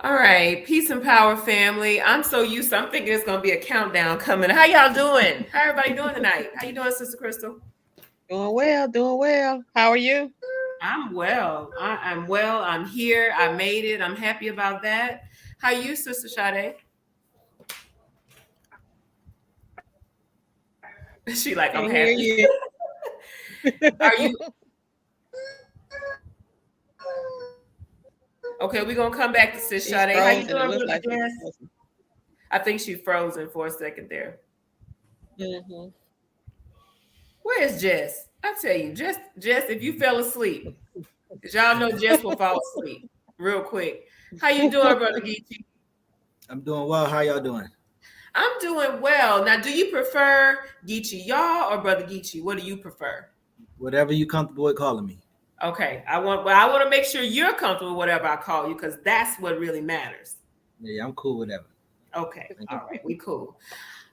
All right, peace and power, family. I'm so used to. I'm thinking it's gonna be a countdown coming. How y'all doing? How everybody doing tonight? How you doing, Sister Crystal? Doing well, doing well. How are you? I'm well. I'm well. I'm here. I made it. I'm happy about that. How you, Sister Sade? She like, I'm Can't hear happy. you. Are you okay? We're gonna come back to Sis She's Sade. How you frozen. It doing, looks Brother like she's Jess? frozen. I think she's frozen for a second there. Mm-hmm. Where is Jess? I tell you, Jess, if you fell asleep, because y'all know Jess will fall asleep real quick. How you doing, Brother Geechee? I'm doing well. How y'all doing? I'm doing well. Now, do you prefer Geechee y'all or Brother Geechee? What do you prefer? Whatever you comfortable with calling me. Okay, I want to make sure you're comfortable with whatever I call you because that's what really matters. Yeah, I'm cool with whatever. Okay, Thank you. all right, we cool.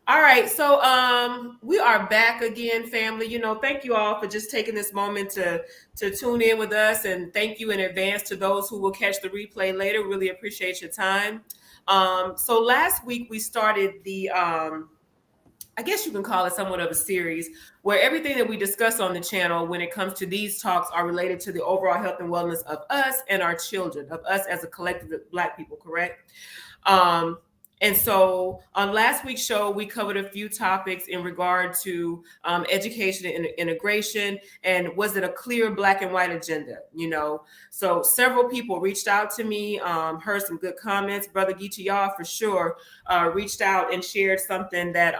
All right, so we are back again, family. Thank you all for just taking this moment to tune in with us, and thank you in advance to those who will catch the replay later. Really appreciate your time. So last week we started the I guess you can call it somewhat of a series where everything that we discuss on the channel when it comes to these talks are related to the overall health and wellness of us and our children, of us as a collective of Black people, correct? Um, and so on last week's show, we covered a few topics in regard to education and integration, and was it a clear black and white agenda? So several people reached out to me, heard some good comments. Brother Geechee, y'all for sure reached out and shared something that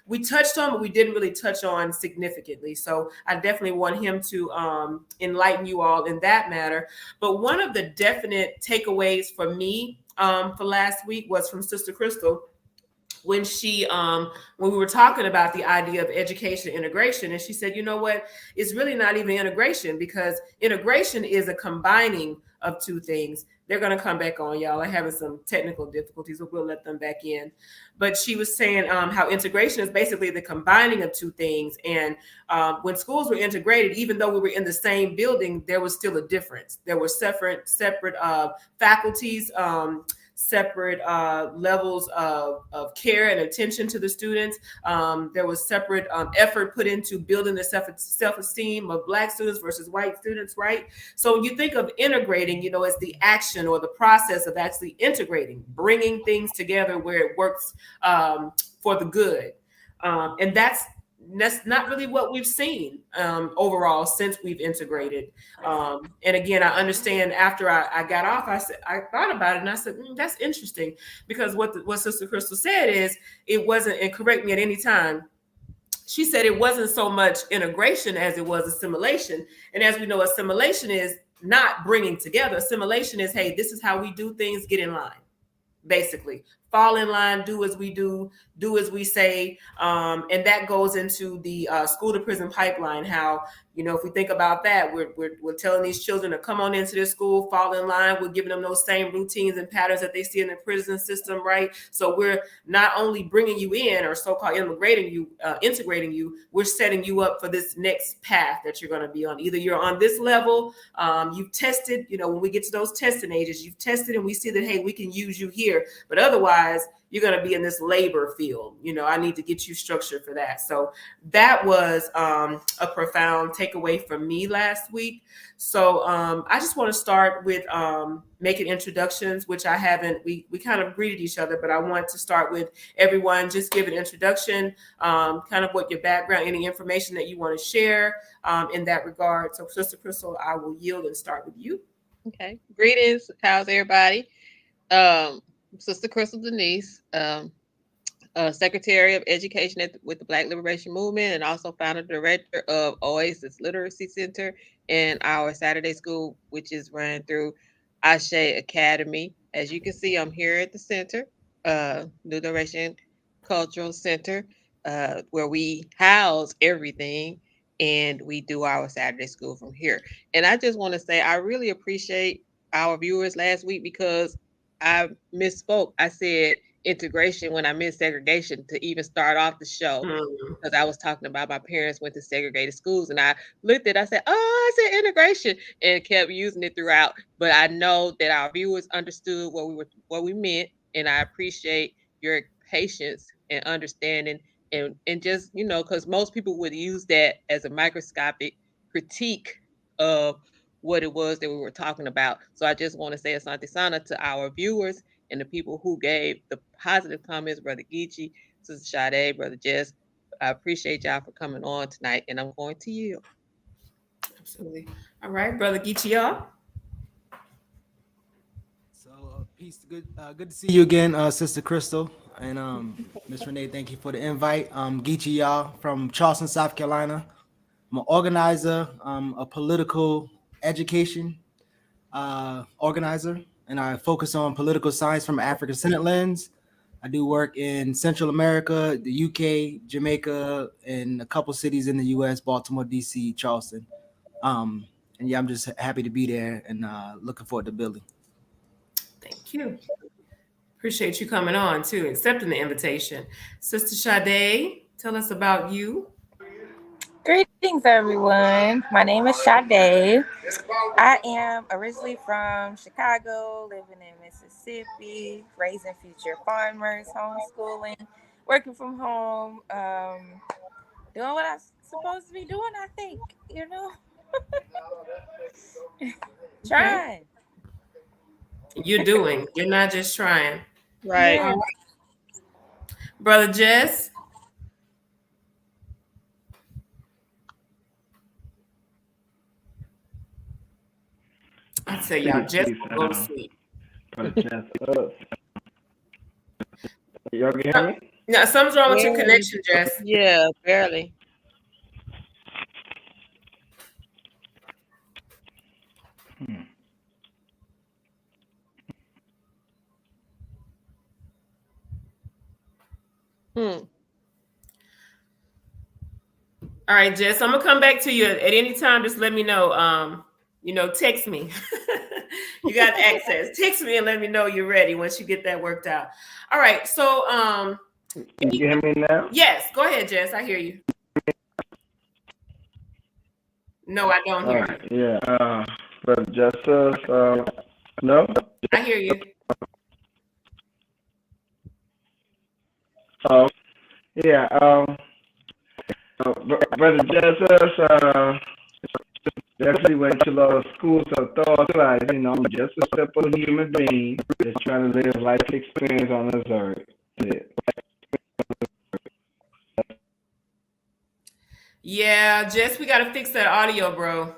we touched on, but we didn't really touch on significantly. So I definitely want him to enlighten you all in that matter. But one of the definite takeaways for me for last week was from Sister Crystal when when we were talking about the idea of education integration, and she said, you know what, it's really not even integration, because integration is a combining of two things. They're going to come back on, y'all. I'm having some technical difficulties, but we'll let them back in. But she was saying how integration is basically the combining of two things. And when schools were integrated, even though we were in the same building, there was still a difference. There were separate faculties, separate levels of care and attention to the students. There was separate effort put into building the self-esteem of Black students versus white students, right? So when you think of integrating, it's the action or the process of actually integrating, bringing things together where it works for the good. And that's not really what we've seen overall since we've integrated. And again, I understand after I got off, I thought about it and I said, that's interesting, because what Sister Crystal said is it wasn't, and correct me at any time, she said it wasn't so much integration as it was assimilation. And as we know, assimilation is not bringing together. Assimilation is, hey, this is how we do things, get in line. Basically, fall in line, do as we do as we say. And that goes into the school to prison pipeline. How, if we think about that, we're telling these children to come on into this school, fall in line. We're giving them those same routines and patterns that they see in the prison system, right? So we're not only bringing you in, or so-called integrating you, we're setting you up for this next path that you're going to be on. Either you're on this level, you've tested, when we get to those testing ages, you've tested and we see that, hey, we can use you here. But otherwise, you're going to be in this labor field. I need to get you structured for that. So that was a profound takeaway from me last week. So I just want to start with making introductions, which I haven't, we kind of greeted each other, but I want to start with everyone, just give an introduction, kind of what your background, any information that you want to share in that regard. So Sister Crystal, I will yield and start with you. Okay. Greetings. How's everybody? Um, Sister Crystal Denise, Secretary of Education with the Black Liberation Movement, and also founder director of Oasis Literacy Center and our Saturday school, which is run through Ashe Academy. As you can see, I'm here at the center, New Direction Cultural Center, where we house everything and we do our Saturday school from here. And I just want to say I really appreciate our viewers last week, because I misspoke. I said integration when I meant segregation to even start off the show. Mm. Because I was talking about my parents went to segregated schools, and I looked at it, I said, "Oh, I said integration," and kept using it throughout. But I know that our viewers understood what we meant, and I appreciate your patience and understanding, and just because most people would use that as a microscopic critique of what it was that we were talking about. So I just want to say Asante Sana to our viewers and the people who gave the positive comments, Brother Geechee, Sister Sade, Brother Jess. I appreciate y'all for coming on tonight, and I'm going to yield. Absolutely. All right, Brother Geechee. So peace, good to see you again, Sister Crystal and Miss Renee. Thank you for the invite. Geechee y'all from Charleston, South Carolina. I'm an organizer, a political education organizer, and I focus on political science from an African Senate lens. I do work in Central America, the UK, Jamaica, and a couple cities in the US, Baltimore, DC, Charleston. And yeah, I'm just happy to be there and looking forward to building. Thank you. Appreciate you coming on too, accepting the invitation. Sister Sade, tell us about you. Greetings, everyone. My name is Sade. I am originally from Chicago, living in Mississippi, raising future farmers, homeschooling, working from home, doing what I'm supposed to be doing, I think, trying. You're doing. You're not just trying. Right. Yeah. Brother Jess. I tell y'all, Jess will go to sleep. Y'all can hear me? No, something's wrong with your connection, Jess. Yeah, barely. All right, Jess, I'm gonna come back to you at any time. Just let me know. Text me. You got access. Text me and let me know you're ready once you get that worked out. All right. So, Can you hear me now? yes, go ahead, Jess. I hear you. No, I don't hear you. Yeah. But Justice, no? I hear you. Oh, yeah. Brother Justice, definitely went to a lot of schools of thought, like, just a simple human being just trying to live life experience on this earth. Yeah, Jess, we got to fix that audio, bro.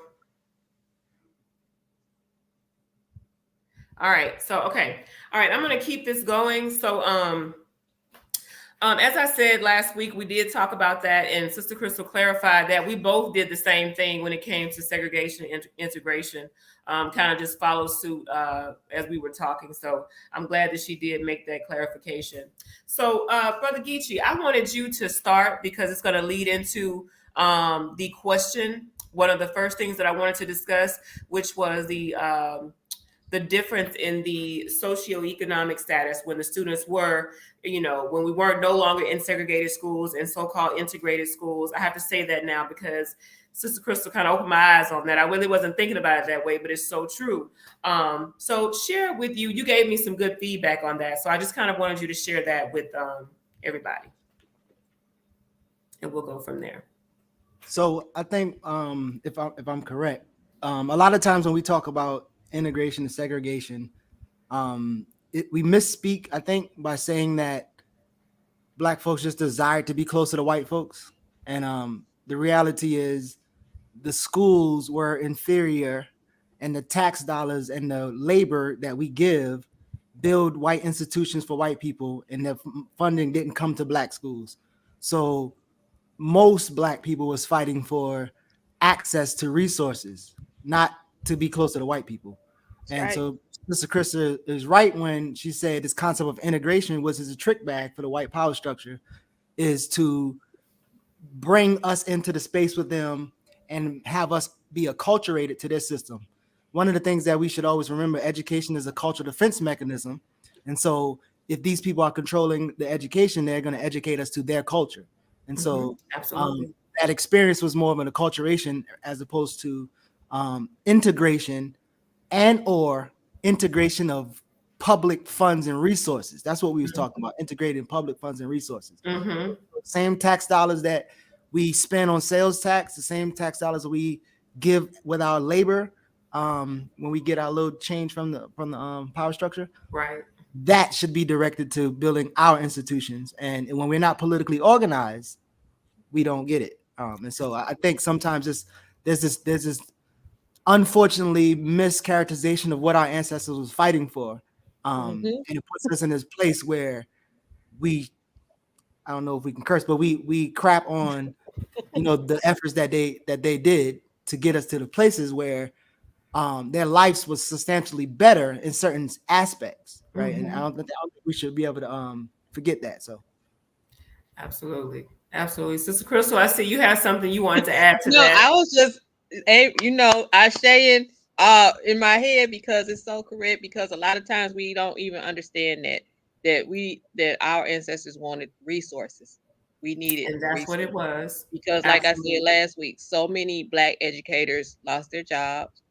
All right. So, okay. All right. I'm going to keep this going. So, as I said last week, we did talk about that, and Sister Crystal clarified that we both did the same thing when it came to segregation and integration, kind of just follow suit as we were talking. So I'm glad that she did make that clarification. So, Brother Geechee, I wanted you to start because it's going to lead into the question. One of the first things that I wanted to discuss, which was the difference in the socioeconomic status when the students were, when we weren't no longer in segregated schools and so-called integrated schools. I have to say that now because Sister Crystal kind of opened my eyes on that. I really wasn't thinking about it that way, but it's so true. So share with you, you gave me some good feedback on that. So I just kind of wanted you to share that with everybody. And we'll go from there. So I think if I'm correct, a lot of times when we talk about integration and segregation, we misspeak, I think, by saying that Black folks just desired to be closer to white folks. And the reality is the schools were inferior, and the tax dollars and the labor that we give build white institutions for white people, and the funding didn't come to Black schools. So most Black people was fighting for access to resources, not to be closer to white people. And right. So Mr. Krista is right when she said this concept of integration was a trick bag for the white power structure, is to bring us into the space with them and have us be acculturated to their system. One of the things that we should always remember, education is a cultural defense mechanism. And so if these people are controlling the education, they're going to educate us to their culture. And so Absolutely. that experience was more of an acculturation as opposed to integration and or integration of public funds and resources. That's what we was talking about, integrating public funds and resources. Same tax dollars that we spend on sales tax, the same tax dollars we give with our labor when we get our little change from the power structure. Right. That should be directed to building our institutions. And when we're not politically organized, we don't get it. And so I think sometimes there's this unfortunately mischaracterization of what our ancestors was fighting for. And it puts us in this place where I don't know if we can curse, but we crap on, the efforts that they did to get us to the places where their lives was substantially better in certain aspects, right? And I don't think we should be able to forget that. So, absolutely, Sister Crystal, I see you have something you wanted to add to No, that. I was just, I saying in my head because it's so correct. Because a lot of times we don't even understand that our ancestors wanted resources. We needed And that's what resources it was. because, like I said last week, so many Black educators lost their jobs.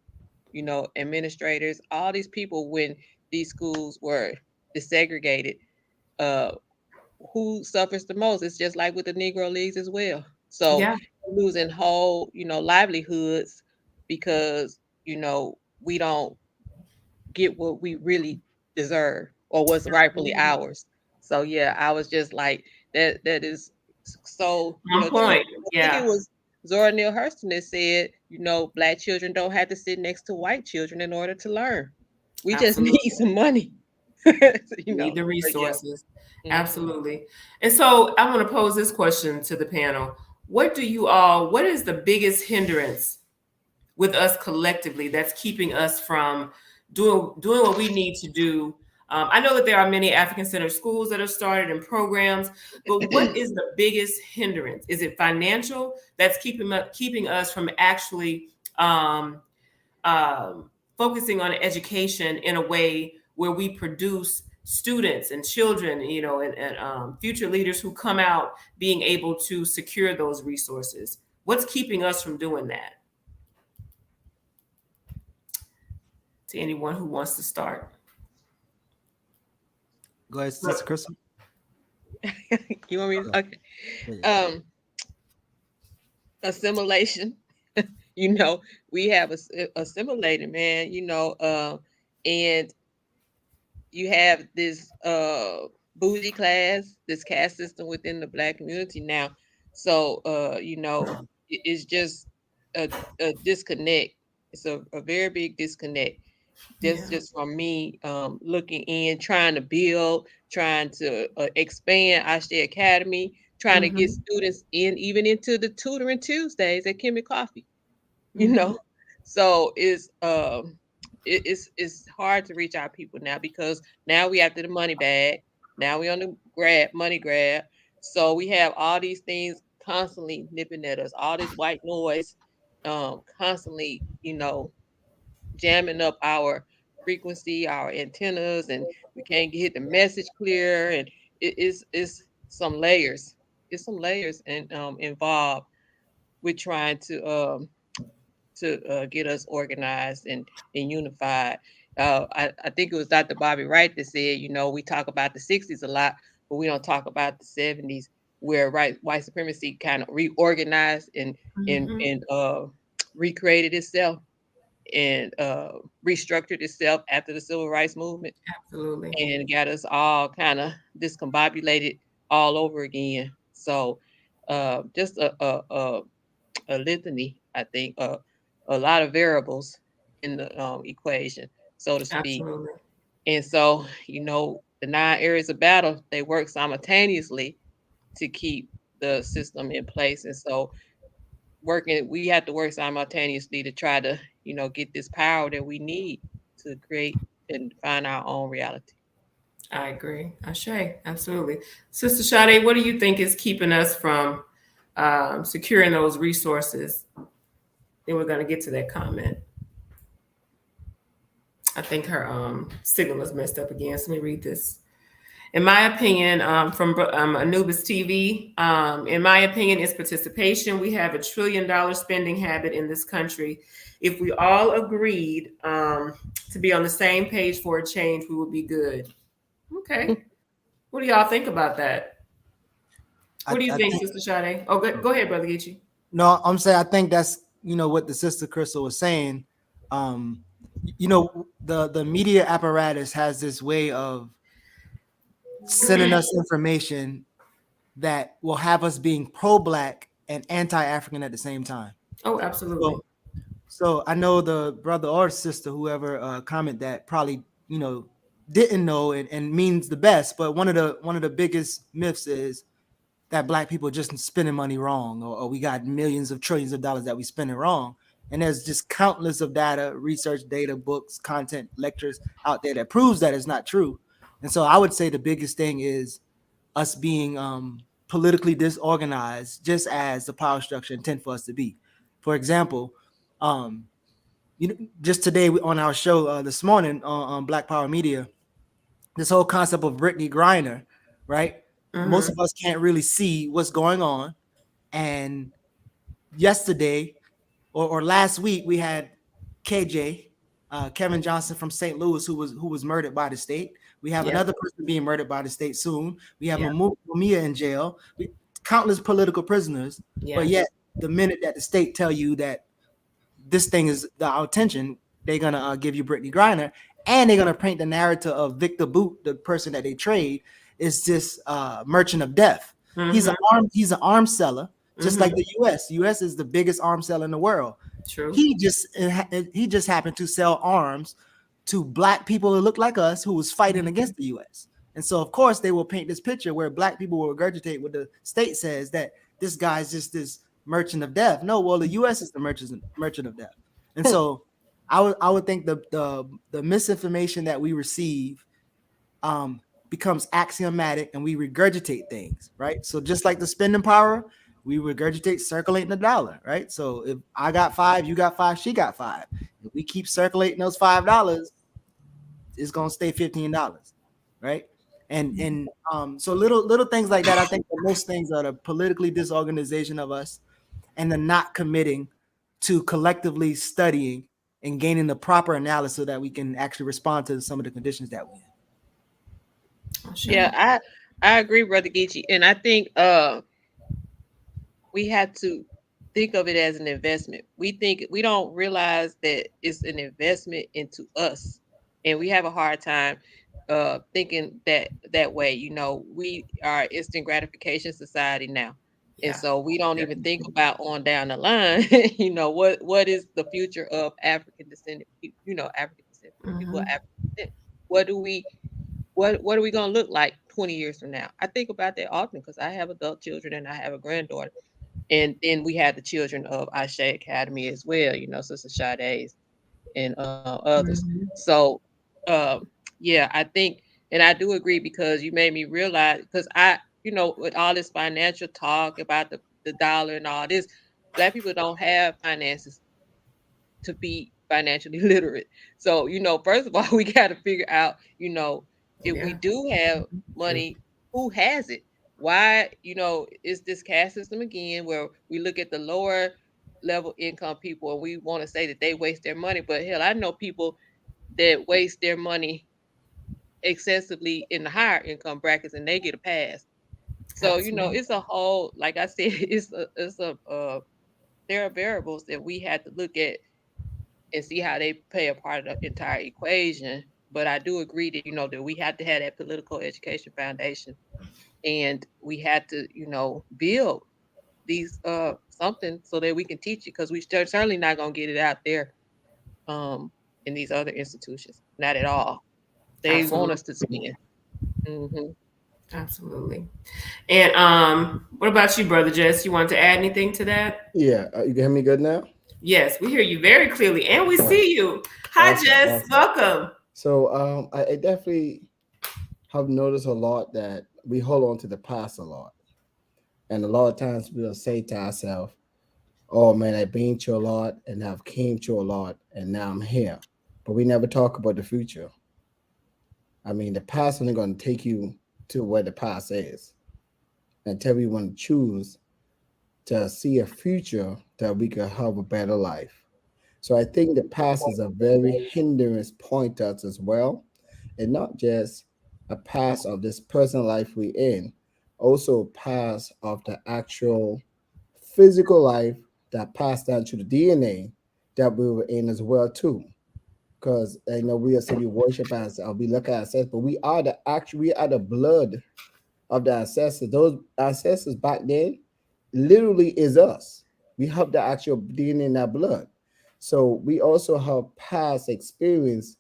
Administrators, all these people when these schools were desegregated. Who suffers the most? It's just like with the Negro Leagues as well. So losing whole, livelihoods because, we don't get what we really deserve or what's rightfully ours. So yeah, I was just like that is so on true. point. I think it was Zora Neale Hurston that said, Black children don't have to sit next to white children in order to learn. We just need some money. Need the resources. Yeah. Absolutely. And so I want to pose this question to the panel. What is the biggest hindrance with us collectively that's keeping us from doing what we need to do? I know that there are many African-centered schools that are started and programs, but what is the biggest hindrance? Is it financial that's keeping us from actually focusing on education in a way where we produce students and children, and future leaders who come out being able to secure those resources? What's keeping us from doing that? To anyone who wants to start. Go ahead, Sister Crystal. You want me to? Okay. Assimilation. We have assimilated, man, and you have this bougie class, this caste system within the Black community now. So it's just a disconnect. It's a very big disconnect. Just from me looking in, trying to build, trying to expand Ashe Academy, trying to get students even into the tutoring Tuesdays at Kimmy Coffee. So it's hard to reach our people now because now we after the money bag. Now we on the money grab. So we have all these things constantly nipping at us, all this white noise, constantly, jamming up our frequency, our antennas, and we can't get the message clear. And it's some layers. It's some layers and involved with trying to get us organized and unified. I think it was Dr. Bobby Wright that said, we talk about the 60s a lot, but we don't talk about the 70s where white supremacy kind of reorganized and recreated itself and restructured itself after the civil rights movement. Absolutely. And got us all kind of discombobulated all over again. So just a litany, I think, a lot of variables in the equation, so to speak. Absolutely. And so, the 9 areas of battle, they work simultaneously to keep the system in place. And so we have to work simultaneously to try to, get this power that we need to create and find our own reality. I agree. Ashe, absolutely. Sister Sade, what do you think is keeping us from securing those resources? Then we're going to get to that comment. I think her signal is messed up again. So let me read this. In my opinion, from Anubis TV, in my opinion, it's participation. We have $1 trillion spending habit in this country. If we all agreed to be on the same page for a change, we would be good. Okay. What do y'all think about that? What do you I think, think Sister Sade? Oh, go ahead, Brother Geechee. no, I'm saying I think that's what the sister Crystal was saying. Um, the media apparatus has this way of sending us information that will have us being pro-black and anti-African at the same time. Oh, absolutely. So I know the brother or sister, whoever comment that probably didn't know and means the best, but one of the biggest myths is that black people just spending money wrong, or we got millions of trillions of dollars that we spending wrong. And there's just countless of data, research, data, books, content, lectures out there that proves that it's not true. And so I would say the biggest thing is us being politically disorganized, just as the power structure intended for us to be. For example, just today on our show this morning on Black Power Media, this whole concept of Brittany Griner, right? Most of us can't really see what's going on. And yesterday or last week, we had KJ, Kevin Johnson from St. Louis, who was murdered by the state. We have another person being murdered by the state soon. We have Mumia in jail. Countless political prisoners. But yet, the minute that the state tell you that this thing is our attention, they're gonna give you Brittany Griner, and they're gonna paint the narrative of Victor Boot, the person that they trade, is this merchant of death. He's an arms seller, just like the U.S. U.S. is the biggest arms seller in the world. True. He just happened to sell arms to black people who look like us who was fighting against the U.S. And so, of course, they will paint this picture where black people will regurgitate what the state says, that this guy's just this merchant of death. No, well, the U.S. is the merchant of death. And so I would think the misinformation that we receive becomes axiomatic, and we regurgitate things, right? So just like the spending power, we regurgitate circulating the dollar, right? So if I got 5, you got 5, she got 5. If we keep circulating those $5, it's gonna stay $15, right? And so little things like that. I think that most things are the politically disorganization of us, and the not committing to collectively studying and gaining the proper analysis so that we can actually respond to some of the conditions that we're in. Yeah, I agree, Brother Geechee. And I think we have to think of it as an investment. We don't realize that it's an investment into us. And we have a hard time thinking that way. We are instant gratification society now. And so we don't even think about on down the line, what is the future of African descendant, African descendant people, African descent. What are we going to look like 20 years from now? I think about that often because I have adult children and I have a granddaughter. And then we have the children of Ashe Academy as well, Sister Sade's and others. So, yeah, I think, and I do agree because you made me realize, because with all this financial talk about the dollar and all this, Black people don't have finances to be financially literate. So, first of all, we got to figure out, if we do have money, who has it? Why, is this caste system again, where we look at the lower level income people and we want to say that they waste their money. But hell, I know people that waste their money excessively in the higher income brackets and they get a pass. So, it's a whole, like I said, there are variables that we have to look at and see how they play a part of the entire equation. But I do agree that, that we have to have that political education foundation, and we had to, build these something so that we can teach it, because we certainly not going to get it out there in these other institutions. Not at all. They want us to spend. Absolutely. And what about you, Brother Jess? You want to add anything to that? Yeah. You can hear me good now? Yes, we hear you very clearly, and we see you. Hi, Jess. Welcome. So I definitely have noticed a lot that we hold on to the past a lot. And a lot of times we'll say to ourselves, oh man, I've been through a lot and I've came through a lot and now I'm here. But we never talk about the future. I mean, the past only going to take you to where the past is until we want to choose to see a future that we can have a better life. So I think the past is a very hindrance point to us as well, and not just a past of this present life we're in, also a past of the actual physical life that passed down to the DNA that we were in as well too. Because I know we are saying we worship as we look at ourselves, but we are the blood of the ancestors. Those ancestors back then literally is us. We have the actual DNA in our blood. So we also have past experience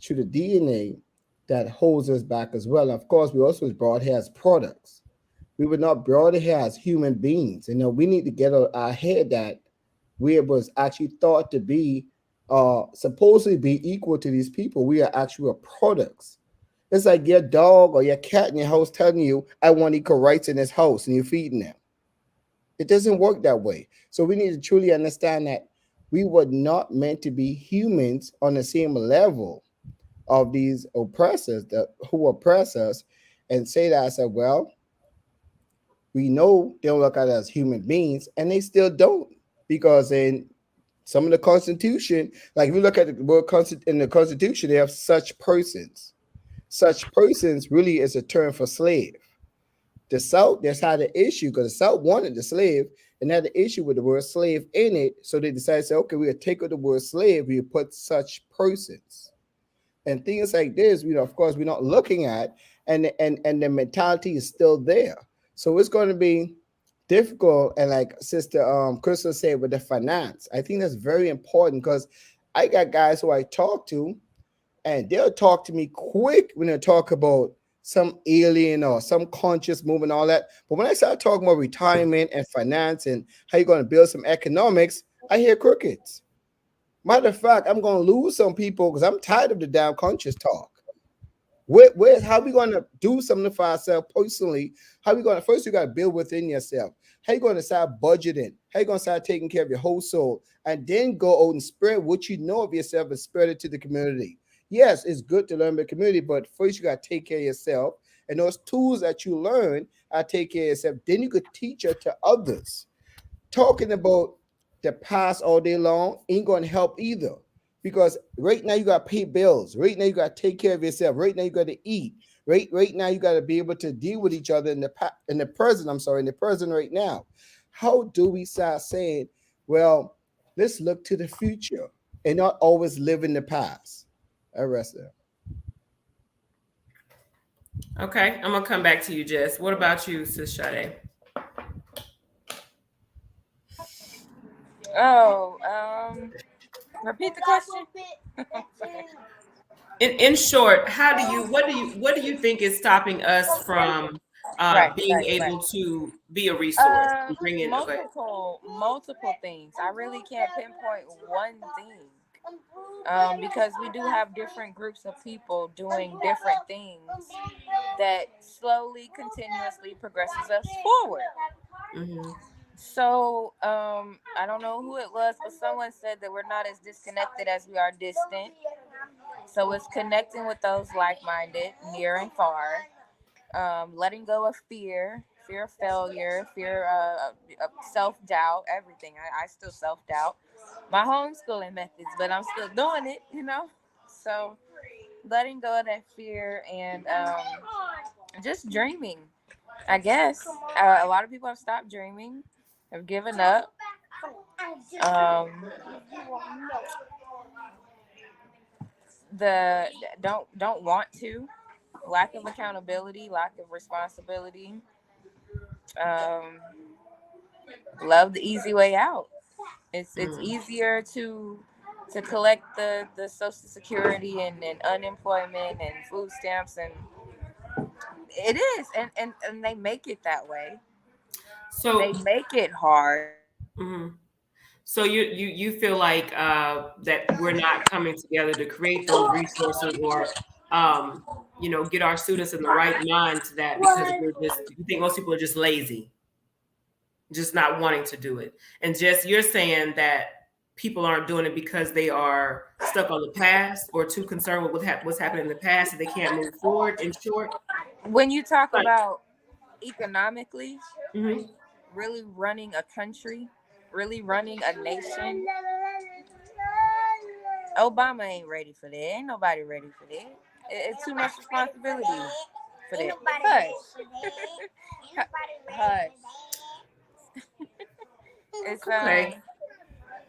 through the DNA that holds us back as well. Of course, we also was brought here as products. We were not brought here as human beings. We need to get our head that we was actually thought to be supposedly be equal to these people. We are actual products. It's like your dog or your cat in your house telling you, I want equal rights in this house, and you're feeding them. It doesn't work that way. So we need to truly understand that we were not meant to be humans on the same level of these oppressors who oppress us, and say that I said, well, we know they don't look at us as human beings, and they still don't, because in some of the Constitution, like if you look at the word in the Constitution, they have such persons. Such persons really is a term for slave. The South just had an issue because the South wanted the slave and had an issue with the word slave in it. So they decided to say, okay, we'll take out the word slave, we put such persons. And things like this, of course, we're not looking at, and the mentality is still there. So it's going to be difficult. And like Sister Crystal said with the finance, I think that's very important, because I got guys who I talk to, and they'll talk to me quick when they talk about some alien or some conscious movement, all that. But when I start talking about retirement and finance and how you're going to build some economics, I hear crickets. Matter of fact, I'm going to lose some people because I'm tired of the damn conscious talk. How are we going to do something for ourselves personally? How are we going to, first you got to build within yourself. How you going to start budgeting? How you going to start taking care of your whole soul? And then go out and spread what you know of yourself and spread it to the community. Yes, it's good to learn the community, but first you got to take care of yourself. And those tools that you learn, take care of yourself. Then you could teach it to others. Talking about the past all day long ain't going to help either. Because right now you got to pay bills. Right now you got to take care of yourself. Right now you got to eat. Right now you got to be able to deal with each other in the present right now. How do we start saying, well, let's look to the future and not always live in the past? I rest there. Okay, I'm gonna come back to you, Jess. What about you, Sis Sade? Oh, repeat the question. In short, what do you think is stopping us from being Right. able to be a resource and bring in? Okay. Multiple things. I really can't pinpoint one thing. Because we do have different groups of people doing different things that slowly, continuously progresses us forward. Mm-hmm. So, I don't know who it was, but someone said that we're not as disconnected as we are distant. So it's connecting with those like-minded, near and far. Letting go of fear of failure, fear of self-doubt, everything. I still self-doubt my homeschooling methods, but I'm still doing it. So letting go of that fear and just dreaming, I guess. A lot of people have stopped dreaming, have given up. Um, the don't want to, lack of accountability, lack of responsibility. Um, love the easy way out. It's easier to collect the social security and unemployment and food stamps, and it is, and they make it that way. So, They make it hard. mhm. So you feel like that we're not coming together to create those resources, or get our students in the right mind to that, because you think most people are just lazy, just not wanting to do it. And just, you're saying that people aren't doing it because they are stuck on the past or too concerned with what's happened in the past, and they can't move forward, in short. When you talk Like, about economically, mhm. really running a country, really running a nation, Obama ain't ready for that. Ain't nobody ready for that. It's too much responsibility for that. Hush. Hush. It's Okay.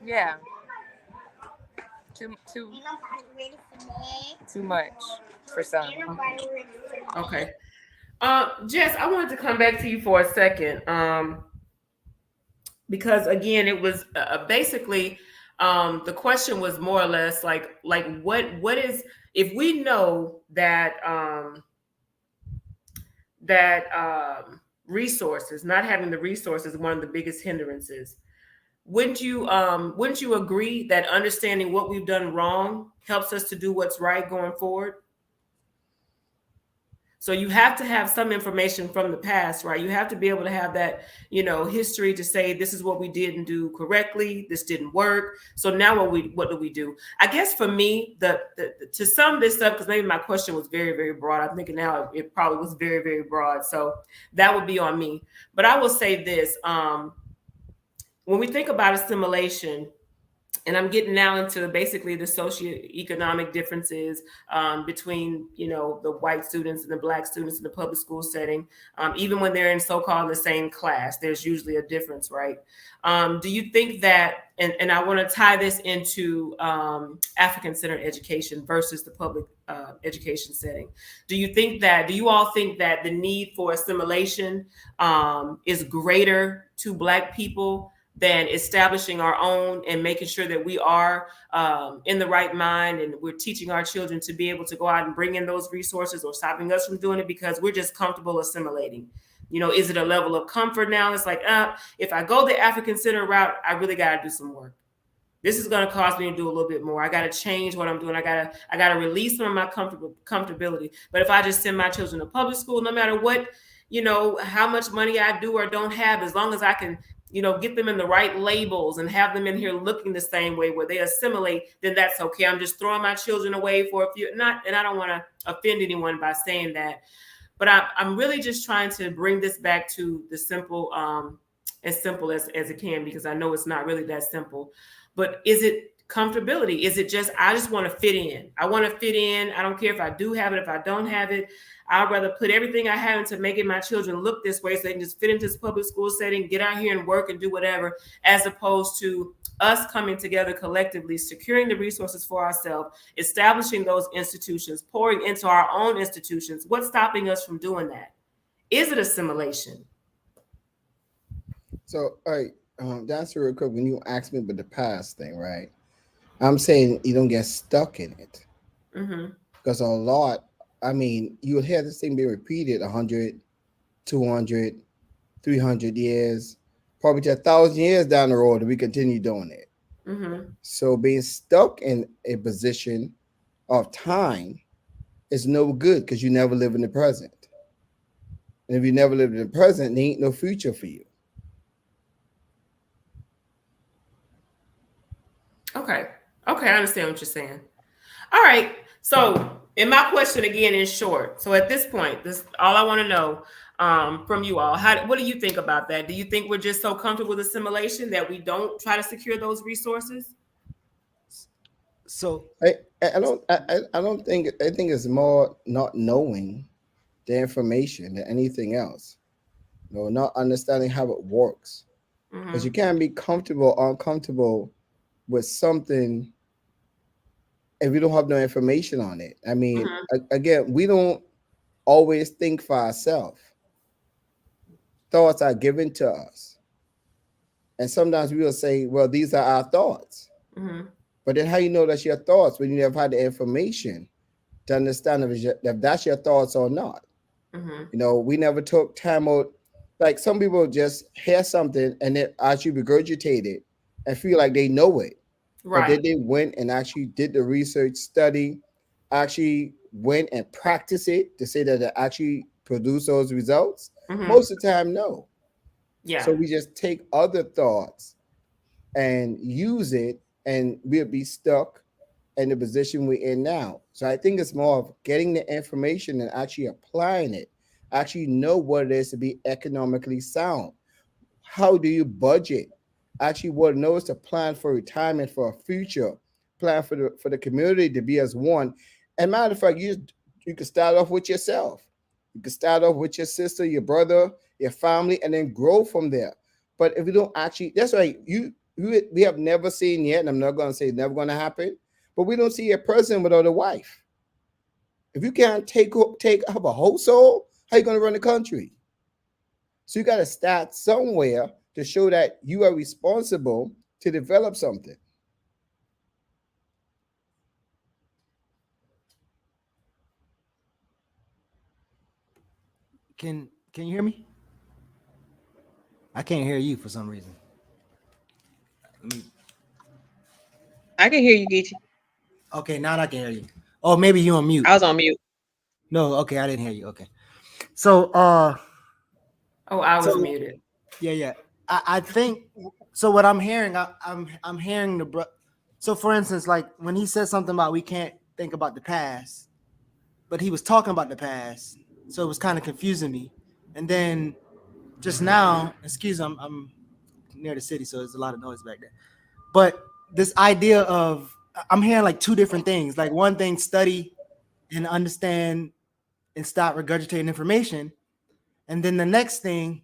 yeah, too much for some. Okay. Jess, I wanted to come back to you for a second. Because again, it was basically the question was more or less like what is, if we know that resources, not having the resources is one of the biggest hindrances. Wouldn't you agree that understanding what we've done wrong helps us to do what's right going forward? So you have to have some information from the past, right? You have to be able to have that, history to say this is what we didn't do correctly, this didn't work. So now what do we do? I guess for me, the to sum this up, because maybe my question was very, very broad. I'm thinking now it probably was very, very broad. So that would be on me. But I will say this: when we think about assimilation, and I'm getting now into basically the socioeconomic differences between, the white students and the black students in the public school setting. Even when they're in so-called the same class, there's usually a difference, right? Do you think that, and I want to tie this into African-centered education versus the public education setting. Do you all think that the need for assimilation is greater to black people than establishing our own and making sure that we are in the right mind and we're teaching our children to be able to go out and bring in those resources, or stopping us from doing it because we're just comfortable assimilating? Is it a level of comfort now? It's like, if I go the African center route, I really got to do some work. This is going to cause me to do a little bit more. I got to change what I'm doing. I got to release some of my comfortability. But if I just send my children to public school, no matter what, how much money I do or don't have, as long as I can, get them in the right labels and have them in here looking the same way where they assimilate, then that's okay. I'm just throwing my children away for a few, and I don't want to offend anyone by saying that, but I'm really just trying to bring this back to the simple, as simple as it can, because I know it's not really that simple. But is it comfortability? Is it just, I just want to fit in? I want to fit in. I don't care if I do have it, if I don't have it. I'd rather put everything I have into making my children look this way so they can just fit into this public school setting, get out here and work and do whatever, as opposed to us coming together collectively, securing the resources for ourselves, establishing those institutions, pouring into our own institutions. What's stopping us from doing that? Is it assimilation? So, all right, to answer real quick, when you asked me about the past thing, right? I'm saying you don't get stuck in it. Mm-hmm. Because a lot, I mean, you would hear this thing be repeated 100, 200, 300 years, probably to 1,000 years down the road, and we continue doing it. Mm-hmm. So being stuck in a position of time is no good because you never live in the present. And if you never live in the present, there ain't no future for you. Okay, I understand what you're saying. All right. So, and my question again is short. So at this point, this all I want to know from you all. What do you think about that? Do you think we're just so comfortable with assimilation that we don't try to secure those resources? So I don't think, I think it's more not knowing the information than anything else. Not understanding how it works. Because you Mm-hmm. can't be comfortable or uncomfortable with something if we don't have no information on it. I mean, Mm-hmm. again, we don't always think for ourselves. Thoughts are given to us. And sometimes we will say, well, these are our thoughts. Mm-hmm. But then how you know that's your thoughts when you have had the information to understand if that's your thoughts or not? Mm-hmm. We never took time out. Like some people just hear something and then actually regurgitate it and feel like they know it. But Right. then they went and actually did the research study, actually went and practiced it to say that it actually produced those results. Mm-hmm. Most of the time, no. Yeah. So we just take other thoughts and use it, and we'll be stuck in the position we're in now. So I think it's more of getting the information and actually applying it. actually know what it is to be economically sound. How do you budget? Actually, what knows to plan for retirement, for a future, plan for the community to be as one. And matter of fact, you can start off with yourself. You can start off with your sister, your brother, your family, and then grow from there. But if you don't actually, that's right. We have never seen yet, and I'm not going to say it's never going to happen. But we don't see a person without a wife. If you can't take have a household, how you going to run the country? So you got to start somewhere to show that you are responsible to develop something. Can you hear me? I can't hear you for some reason. I can hear you, Geechee. Okay, now I can hear you. Oh, maybe you on mute. I was on mute. No, okay, I didn't hear you. Okay. So I was so- muted. yeah. I think so. What I'm hearing, I'm hearing so for instance, like when he said something about we can't think about the past, but he was talking about the past, so it was kind of confusing me. And then just now, excuse me, I'm near the city, so there's a lot of noise back there. But this idea of I'm hearing like two different things. Like one thing, study and understand and stop regurgitating information, and then the next thing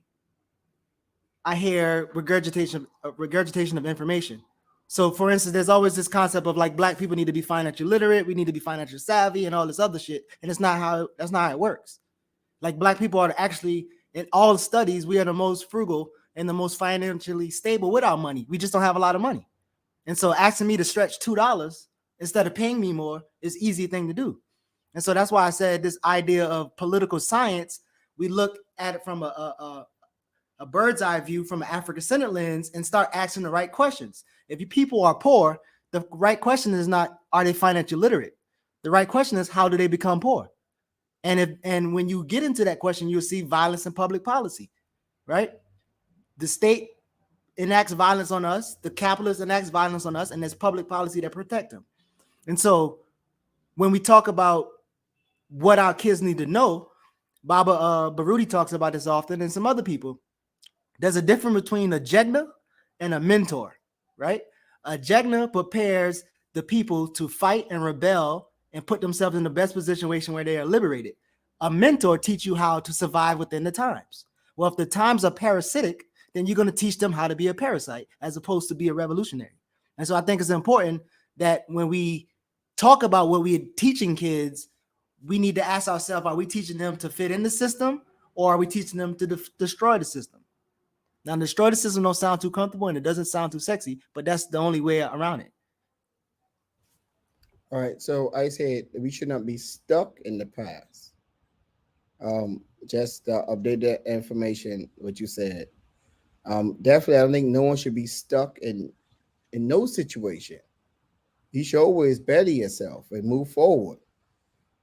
I hear regurgitation of information. So for instance, there's always this concept of like black people need to be financially literate, we need to be financial savvy and all this other shit. And that's not how it works. Like black people are actually, in all studies, we are the most frugal and the most financially stable with our money. We just don't have a lot of money. And so asking me to stretch $2 instead of paying me more is an easy thing to do. And so that's why I said this idea of political science, we look at it from a bird's eye view, from an African-centered lens, and start asking the right questions. If you people are poor, the right question is not, are they financially literate? The right question is, how do they become poor? And when you get into that question, you'll see violence in public policy, right? The state enacts violence on us, the capitalist enacts violence on us, and there's public policy that protect them. And so when we talk about what our kids need to know, Baba Baruti talks about this often, and some other people. There's a difference between a jegna and a mentor, right? A jegna prepares the people to fight and rebel and put themselves in the best position where they are liberated. A mentor teaches you how to survive within the times. Well, if the times are parasitic, then you're going to teach them how to be a parasite as opposed to be a revolutionary. And so I think it's important that when we talk about what we're teaching kids, we need to ask ourselves, are we teaching them to fit in the system, or are we teaching them to destroy the system? Now, destroy the system don't sound too comfortable and it doesn't sound too sexy, but that's the only way around it. All right. So I said we should not be stuck in the past. Just update that information, what you said. Definitely, I don't think no one should be stuck in no situation. You should always better yourself and move forward.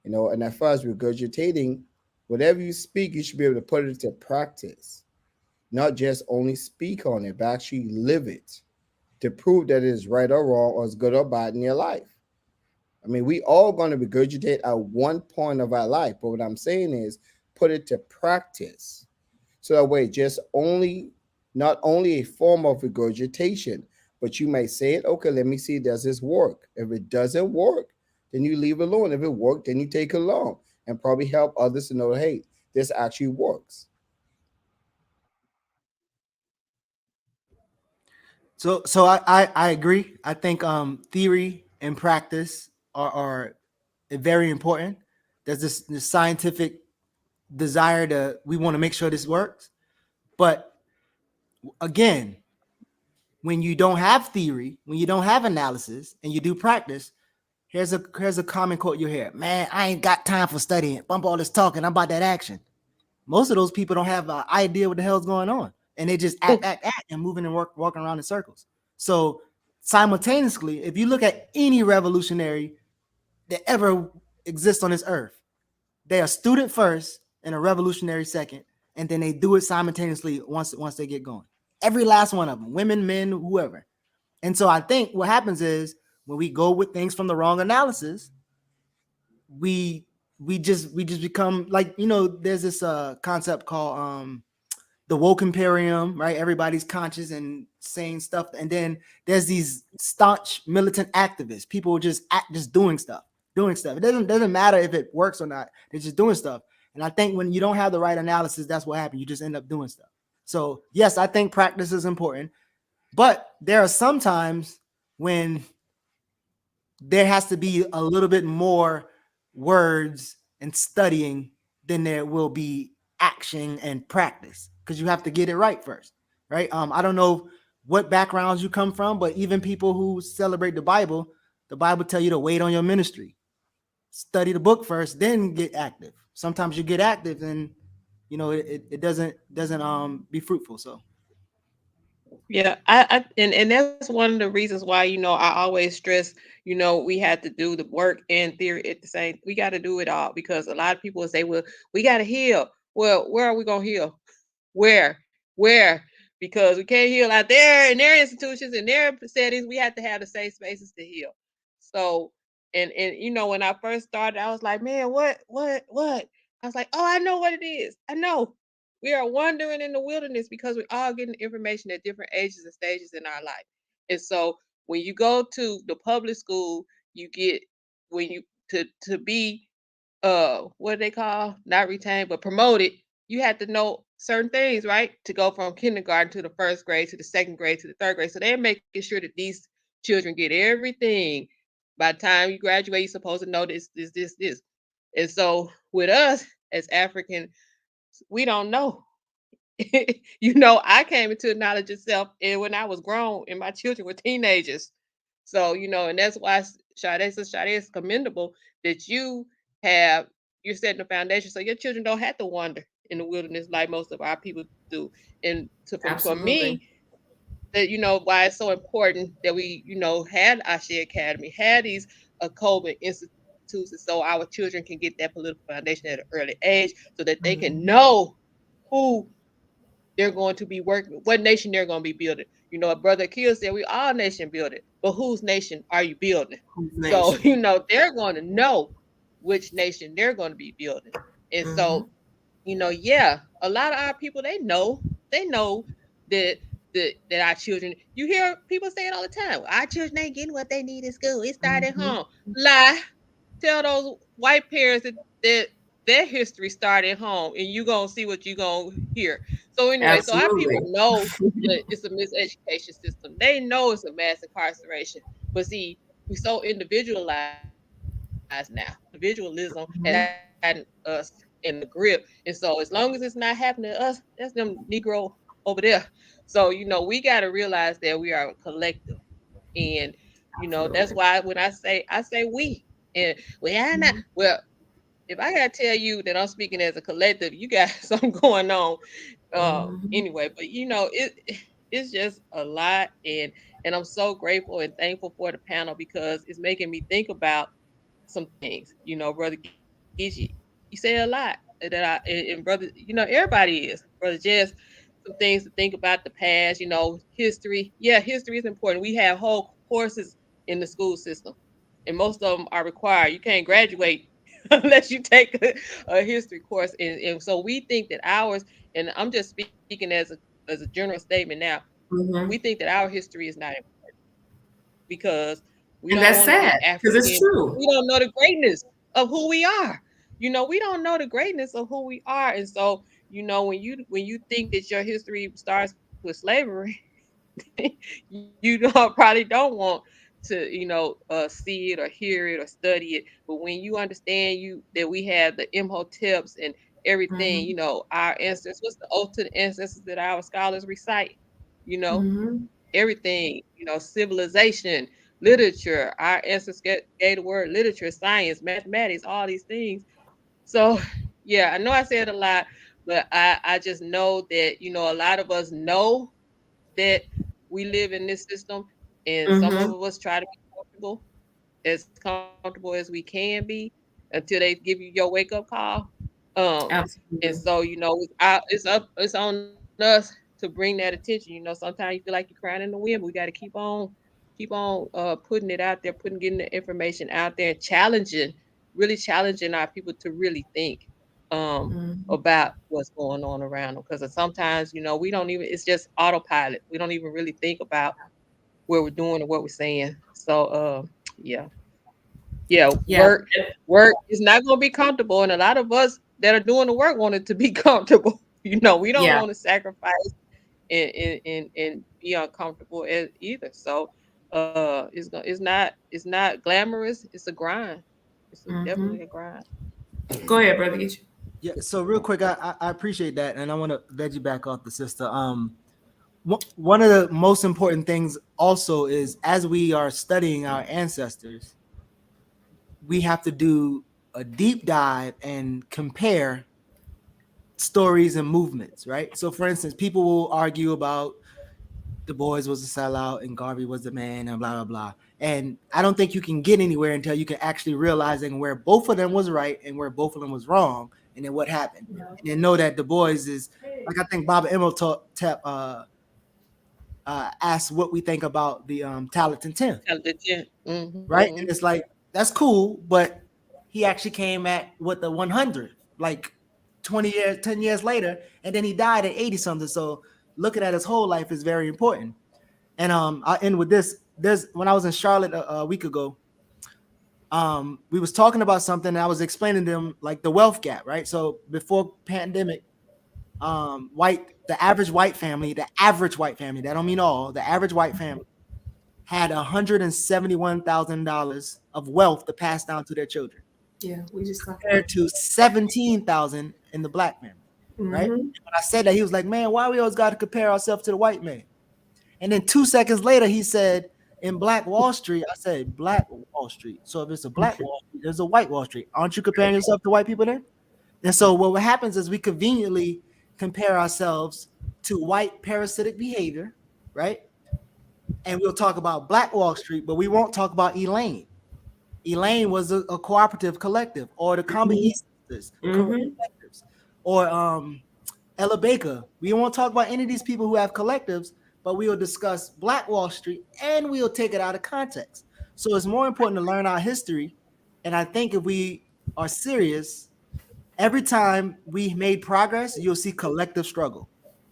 And as far as regurgitating, whatever you speak, you should be able to put it into practice, not just only speak on it, but actually live it to prove that it is right or wrong, or it's good or bad in your life. I mean, we all going to regurgitate at one point of our life, but what I'm saying is put it to practice. So that way, not only a form of regurgitation, but you may say it, okay, let me see, does this work? If it doesn't work, then you leave it alone. If it worked, then you take it along and probably help others to know, hey, this actually works. So I agree. I think theory and practice are very important. There's this scientific desire we want to make sure this works. But again, when you don't have theory, when you don't have analysis, and you do practice, here's a common quote you hear: "Man, I ain't got time for studying. Bump all this talking. I'm about that action." Most of those people don't have an idea what the hell's going on, and they just act, and moving and walking around in circles. So simultaneously, if you look at any revolutionary that ever exists on this earth, they are student first and a revolutionary second, and then they do it simultaneously once they get going. Every last one of them, women, men, whoever. And so I think what happens is when we go with things from the wrong analysis, we we just become like, there's this concept called the woke imperium, right? Everybody's conscious and saying stuff, and then there's these staunch militant activists. People just doing stuff. It doesn't matter if it works or not. They're just doing stuff. And I think when you don't have the right analysis, that's what happens. You just end up doing stuff. So yes, I think practice is important, but there are some times when there has to be a little bit more words and studying than there will be action and practice, because you have to get it right first, right? I don't know what backgrounds you come from, but even people who celebrate the Bible tell you to wait on your ministry, study the book first, then get active. Sometimes you get active and it doesn't be fruitful. So Yeah, and that's one of the reasons why, I always stress, we have to do the work and theory at the same. We got to do it all, because a lot of people will say, well, we got to heal. Well, where are we going to heal? Where? Where? Because we can't heal out there in their institutions, in their settings. We have to have the safe spaces to heal. So, and when I first started, I was like, man, what? I was like, oh, I know what it is. I know. We are wandering in the wilderness because we're all getting information at different ages and stages in our life. And so when you go to the public school, you get, when you to be what they call, not retained but promoted, you have to know certain things, right? To go from kindergarten to the first grade to the second grade to the third grade. So they're making sure that these children get everything. By the time you graduate, you're supposed to know this. And so with us as African, we don't know. I came into the knowledge of self and when I was grown and my children were teenagers. So, and that's why Sade is commendable that have you're setting the foundation so your children don't have to wander in the wilderness like most of our people do. And for Absolutely. me, that why it's so important that we, had Ashe Academy, had these Coleman institutes, and so our children can get that political foundation at an early age so that they can Mhm. know who they're going to be working, what nation they're going to be building. A brother Kill said we all nation building, but whose nation are you building? Whose So, nation? they're going to know which nation they're going to be building. And Mhm. so, yeah, a lot of our people, they know that that our children, you hear people say it all the time. Our children ain't getting what they need in school. It started at Mhm. home. Lie. Tell those white parents that their history started at home, and you gonna see what you gonna hear. So anyway, so our people Absolutely. know that it's a miseducation system. They know it's a mass incarceration. But see, we so individualized now. Individualism has gotten us in the grip. And so as long as it's not happening to us, that's them Negro over there. So, we gotta realize that we are a collective. And that's Absolutely. why when I say we. And well, I not Mhm. well, if I gotta tell you that I'm speaking as a collective, you got something going on. Mhm. Anyway, but it's just a lot, and I'm so grateful and thankful for the panel because it's making me think about some things. Brother Gigi, you say a lot that and brother, everybody is. Brother Jess, some things to think about the past, history. Yeah, history is important. We have whole courses in the school system, and most of them are required. You can't graduate unless you take a history course. And so we think that ours, and I'm just speaking as a general statement now, we Mhm. think that our history is not because we And don't that's want to be sad because it's African. true. We don't know the greatness of who we are. We don't know the greatness of who we are. And so, when you think that your history starts with slavery, you probably don't want to, see it or hear it or study it. But when you understand that we have the Imhoteps and everything, Mhm. our ancestors, what's the oath to the ancestors that our scholars recite? You know, Mhm. everything, civilization, literature. Our ancestors gave the word literature, science, mathematics, all these things. So, yeah, I know I said a lot, but I just know that, a lot of us know that we live in this system, and some Mhm. of us try to be comfortable as we can be until they give you your wake up call. And Absolutely. so, it's on us to bring that attention. Sometimes you feel like you're crying in the wind, but we got to keep on putting it out there, getting the information out there, challenging. really challenging our people to really think about what's going on around them. Because sometimes, we don't even, it's just autopilot. We don't even really think about what we're doing or what we're saying. So, yeah. Yeah, Yeah. work is not going to be comfortable, and a lot of us that are doing the work want it to be comfortable. We don't Yeah. want to sacrifice and be uncomfortable either. So, it's not glamorous. It's a grind. It's definitely a grind. Go ahead, brother. Get you. Yeah. So real quick, I appreciate that, and I want to veg you back off the sister. One of the most important things also is as we are studying our ancestors, we have to do a deep dive and compare stories and movements, right? So, for instance, people will argue about the boys was a sellout and Garvey was the man and blah blah blah. And I don't think you can get anywhere until you can actually realizing where both of them was right and where both of them was wrong, and then what happened. And then know that the boys is like I think Bob Emerald asked what we think about the Talented 10, right? And it's like that's cool, but he actually came at what the 100 like 20 years 10 years later, and then he died at 80 something. So looking at his whole life is very important. And I'll end with this. There's when I was in Charlotte a week ago, we was talking about something, and I was explaining to them like the wealth gap, right? So before pandemic, the average white family, that don't mean all, the average white family had $171,000 of wealth to pass down to their children. Yeah, we just talked compared to 17,000 in the black family, right? When I said that, he was like, "Man, why we always got to compare ourselves to the white man?" And then 2 seconds later, he said, "In Black Wall Street," I said, "Black Wall Street. So if it's a Black Wall Street, there's a white Wall Street. Aren't you comparing yourself to white people then?" And so what happens is we conveniently compare ourselves to white parasitic behavior, right? And we'll talk about Black Wall Street, but we won't talk about Elaine. Elaine was a cooperative collective, or the Combahee sisters, collectives, or Ella Baker. We won't talk about any of these people who have collectives, but we will discuss Black Wall Street, and we'll take it out of context. So it's more important to learn our history. And I think if we are serious, every time we made progress, you'll see collective struggle.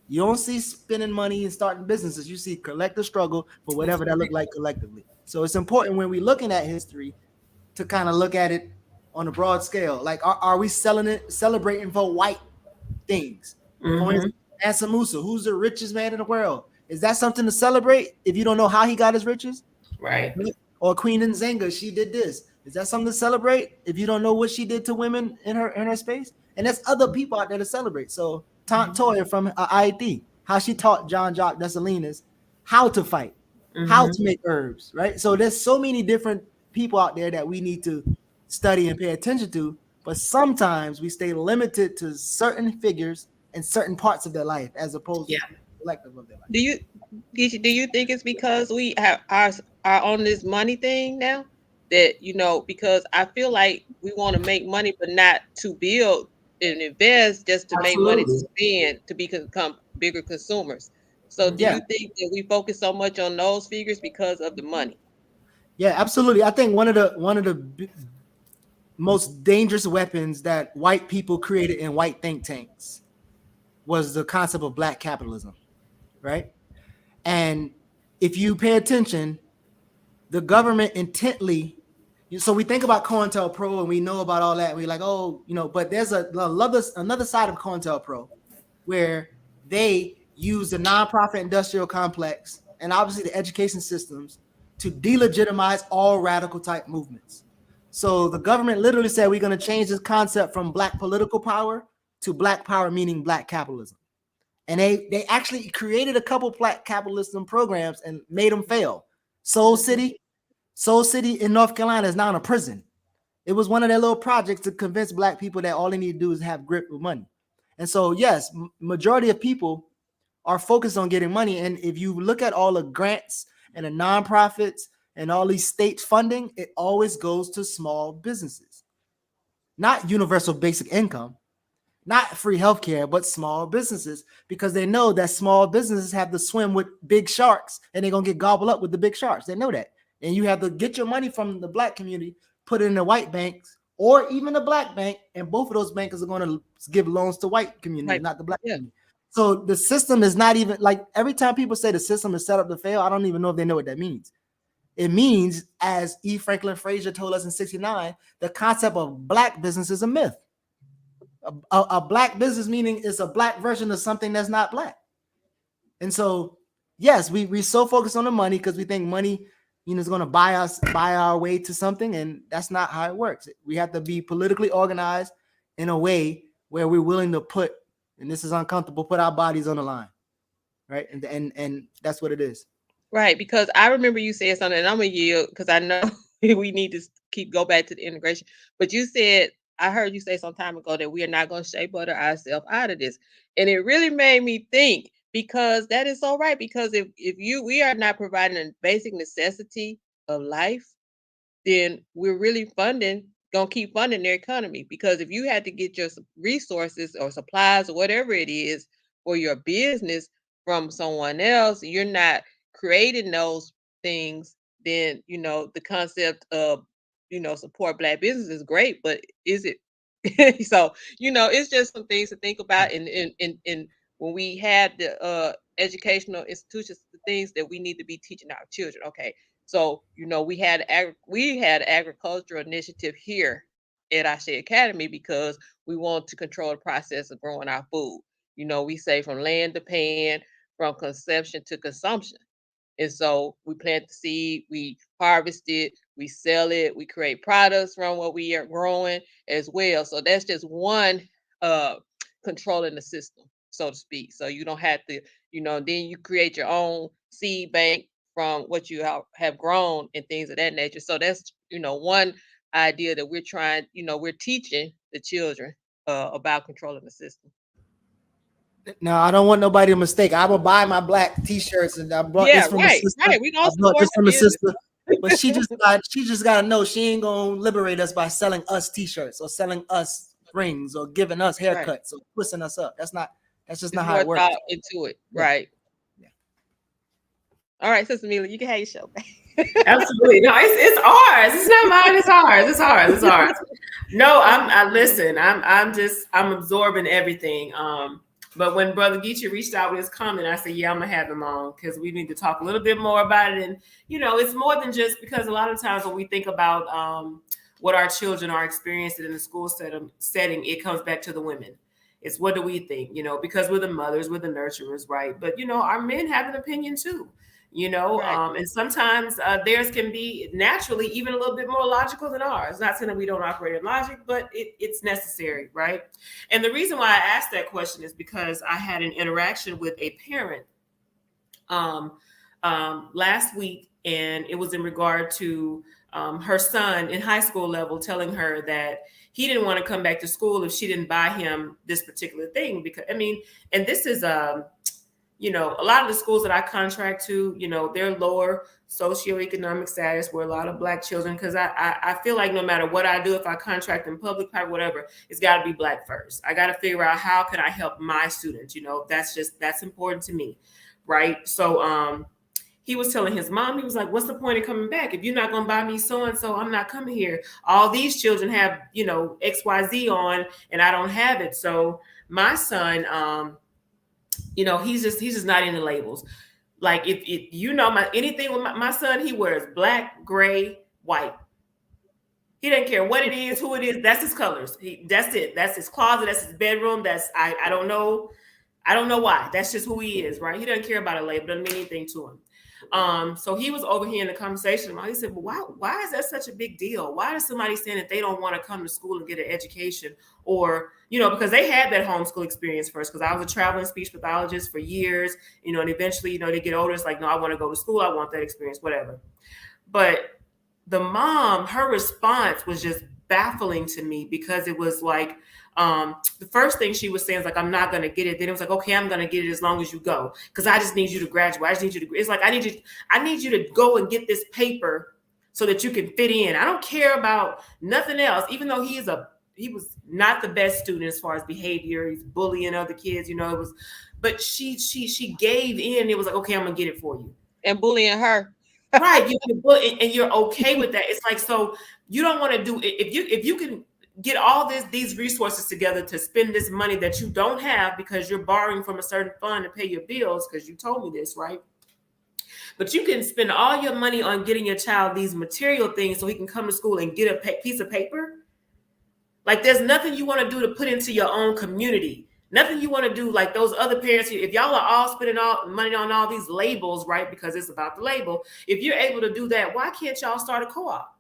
You don't see spending money and starting businesses. You see collective struggle for whatever that look like collectively. So it's important when we're looking at history to kind of look at it on a broad scale. Like, are we celebrating for white things? For instance, Mansa Musa, who's the richest man in the world? Is that something to celebrate if you don't know how he got his riches? Right. Or Queen Nzinga, she did this. Is that something to celebrate if you don't know what she did to women in her space? And there's other people out there to celebrate. So Tant Toya from IIT, how she taught John Jacques Dessalines how to fight, how to make herbs, right? So there's so many different people out there that we need to study and pay attention to, but sometimes we stay limited to certain figures and certain parts of their life as opposed to the collective of their life. Do you think it's because we are on this money thing now that because I feel like we want to make money but not to build and invest, just to make money to spend to become bigger consumers. So do you think that we focus so much on those figures because of the money? Yeah, absolutely. I think one of the most dangerous weapons that white people created in white think tanks was the concept of black capitalism, right? And if you pay attention, the government intently, so we think about COINTELPRO and we know about all that. And we're like, oh, but there's another side of COINTELPRO where they use the nonprofit industrial complex and obviously the education systems to delegitimize all radical type movements. So the government literally said, we're going to change this concept from black political power to black power, meaning black capitalism. And they actually created a couple black capitalism programs and made them fail. Soul City in North Carolina is now in a prison. It was one of their little projects to convince black people that all they need to do is have grip with money. And so, yes, majority of people are focused on getting money. And if you look at all the grants and the nonprofits and all these state funding, it always goes to small businesses. Not universal basic income, not free healthcare, but small businesses, because they know that small businesses have to swim with big sharks and they're going to get gobbled up with the big sharks. They know that. And you have to get your money from the black community, put it in the white banks or even a black bank, and both of those bankers are going to give loans to white communities, not the black community. So the system is not even like, every time people say the system is set up to fail, I don't even know if they know what that means. It means, as E. Franklin Frazier told us in '69, the concept of black business is a myth. A black business meaning it's a black version of something that's not black. And so, yes, we so focused on the money because we think money, is going to buy our way to something, and that's not how it works. We have to be politically organized in a way where we're willing to put, and this is uncomfortable, put our bodies on the line, right? And that's what it is. Right, because I remember you said something, and I'm gonna yield because I know we need to go back to the integration. But you said, I heard you say some time ago that we are not going to shea butter ourselves out of this, and it really made me think, because that is so right. Because if we are not providing a basic necessity of life, then we're really gonna keep funding their economy. Because if you had to get your resources or supplies or whatever it is for your business from someone else, you're not creating those things, then the concept of support black business is great, but is it? So it's just some things to think about. And when we had the educational institutions, the things that we need to be teaching our children. Okay, so we had agricultural initiative here at Ashe Academy because we want to control the process of growing our food. We say from land to pan, from conception to consumption. And so we plant the seed, we harvest it, we sell it, we create products from what we are growing as well. So that's just one controlling the system, so to speak. So you don't have to, then you create your own seed bank from what you have grown and things of that nature. So that's, one idea that we're trying, we're teaching the children about controlling the system. No, I don't want nobody to mistake. I will buy my black T-shirts, and I brought this from a sister. Right. We don't I brought this from a business. sister, but she just got to know she ain't gonna liberate us by selling us T-shirts or selling us rings or giving us haircuts or twisting us up. That's just not how it works. Into it, right? Yeah. All right, Sister Mila, you can have your show. Absolutely. No, it's ours. It's not mine. It's ours. It's ours. It's ours. No, I'm absorbing everything. But when Brother Geechee reached out with his comment, I said, yeah, I'm going to have him on because we need to talk a little bit more about it. And, it's more than just because a lot of times when we think about what our children are experiencing in the school setting, it comes back to the women. It's what do we think, because we're the mothers, we're the nurturers, right? But, our men have an opinion too. Right. And sometimes theirs can be naturally even a little bit more logical than ours. Not saying that we don't operate in logic, but it's necessary, right? And the reason why I asked that question is because I had an interaction with a parent last week, and it was in regard to her son in high school level telling her that he didn't want to come back to school if she didn't buy him this particular thing. Because, and this is a lot of the schools that I contract to, they're lower socioeconomic status where a lot of Black children, because I feel like no matter what I do, if I contract in public, private, whatever, it's got to be Black first. I got to figure out how can I help my students, that's important to me. Right. So he was telling his mom, he was like, what's the point of coming back? If you're not going to buy me so-and-so, I'm not coming here. All these children have, XYZ on and I don't have it. So my son, he's just not into labels. Like if anything with my son, he wears black, gray, white. He doesn't care what it is, who it is. That's his colors. That's it. That's his closet. That's his bedroom. I don't know. I don't know why. That's just who he is, right? He doesn't care about a label. Doesn't mean anything to him. So he was overhearing the conversation. He said, well, why is that such a big deal? Why is somebody saying that they don't want to come to school and get an education? Or, because they had that homeschool experience first, because I was a traveling speech pathologist for years, and eventually, they get older. It's like, no, I want to go to school. I want that experience, whatever. But the mom, her response was just baffling to me because it was like, the first thing she was saying is like, I'm not going to get it. Then it was like, okay, I'm going to get it as long as you go. Cause I just need you to graduate. I just need you to, it's like, I need you to go and get this paper so that you can fit in. I don't care about nothing else, even though he was not the best student as far as behavior. He's bullying other kids, but she gave in. It was like, okay, I'm going to get it for you. And bullying her. Right. And you're okay with that. It's like, so you don't want to do it. If you can get all these resources together to spend this money that you don't have because you're borrowing from a certain fund to pay your bills, because you told me this, right? But you can spend all your money on getting your child these material things so he can come to school and get a piece of paper. Like, there's nothing you want to do to put into your own community. Nothing you want to do like those other parents. If y'all are all spending all money on all these labels, right? Because it's about the label. If you're able to do that, why can't y'all start a co-op?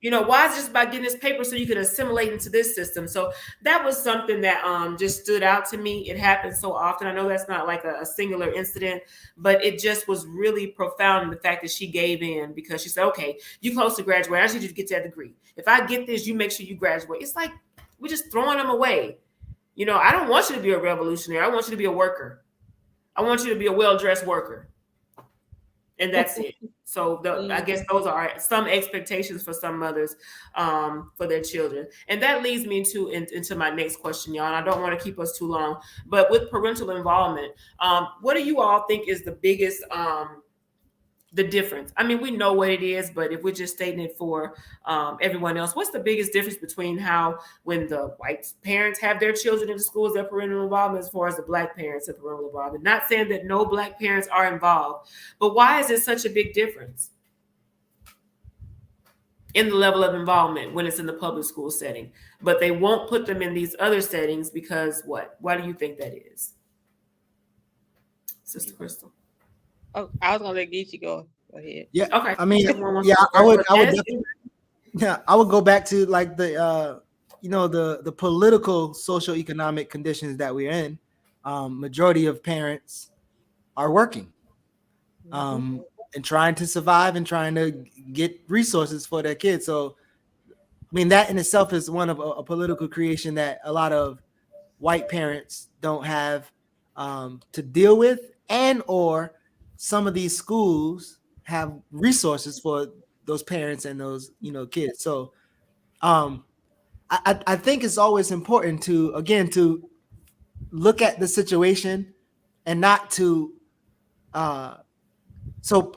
You know, why is it just about getting this paper so you can assimilate into this system? So that was something that just stood out to me. It happens so often. I know that's not like a singular incident, but it just was really profound in the fact that she gave in, because she said, okay, you close to graduate. I just need you to get that degree. If I get this, you make sure you graduate. It's like we're just throwing them away. You know, I don't want you to be a revolutionary. I want you to be a worker. I want you to be a well-dressed worker. And that's it. So I guess those are some expectations for some mothers for their children. And that leads me into my next question, y'all. And I don't want to keep us too long. But with parental involvement, what do you all think is the biggest the difference? I mean, we know what it is, but if we're just stating it for everyone else, what's the biggest difference between how when the white parents have their children in the schools, their parental involvement, as far as the black parents have parental involvement? Not saying that no black parents are involved, but why is it such a big difference in the level of involvement when it's in the public school setting, but they won't put them in these other settings because what? Why do you think that is, Sister Crystal? Oh, I was gonna let Geechee go. Go ahead. Yeah. Okay. I mean, yeah, I would go back to like the the political socioeconomic conditions that we're in. Majority of parents are working and trying to survive and trying to get resources for their kids. So I mean, that in itself is one of a political creation that a lot of white parents don't have to deal with, and or some of these schools have resources for those parents and those kids. So I think it's always important to look at the situation and not to so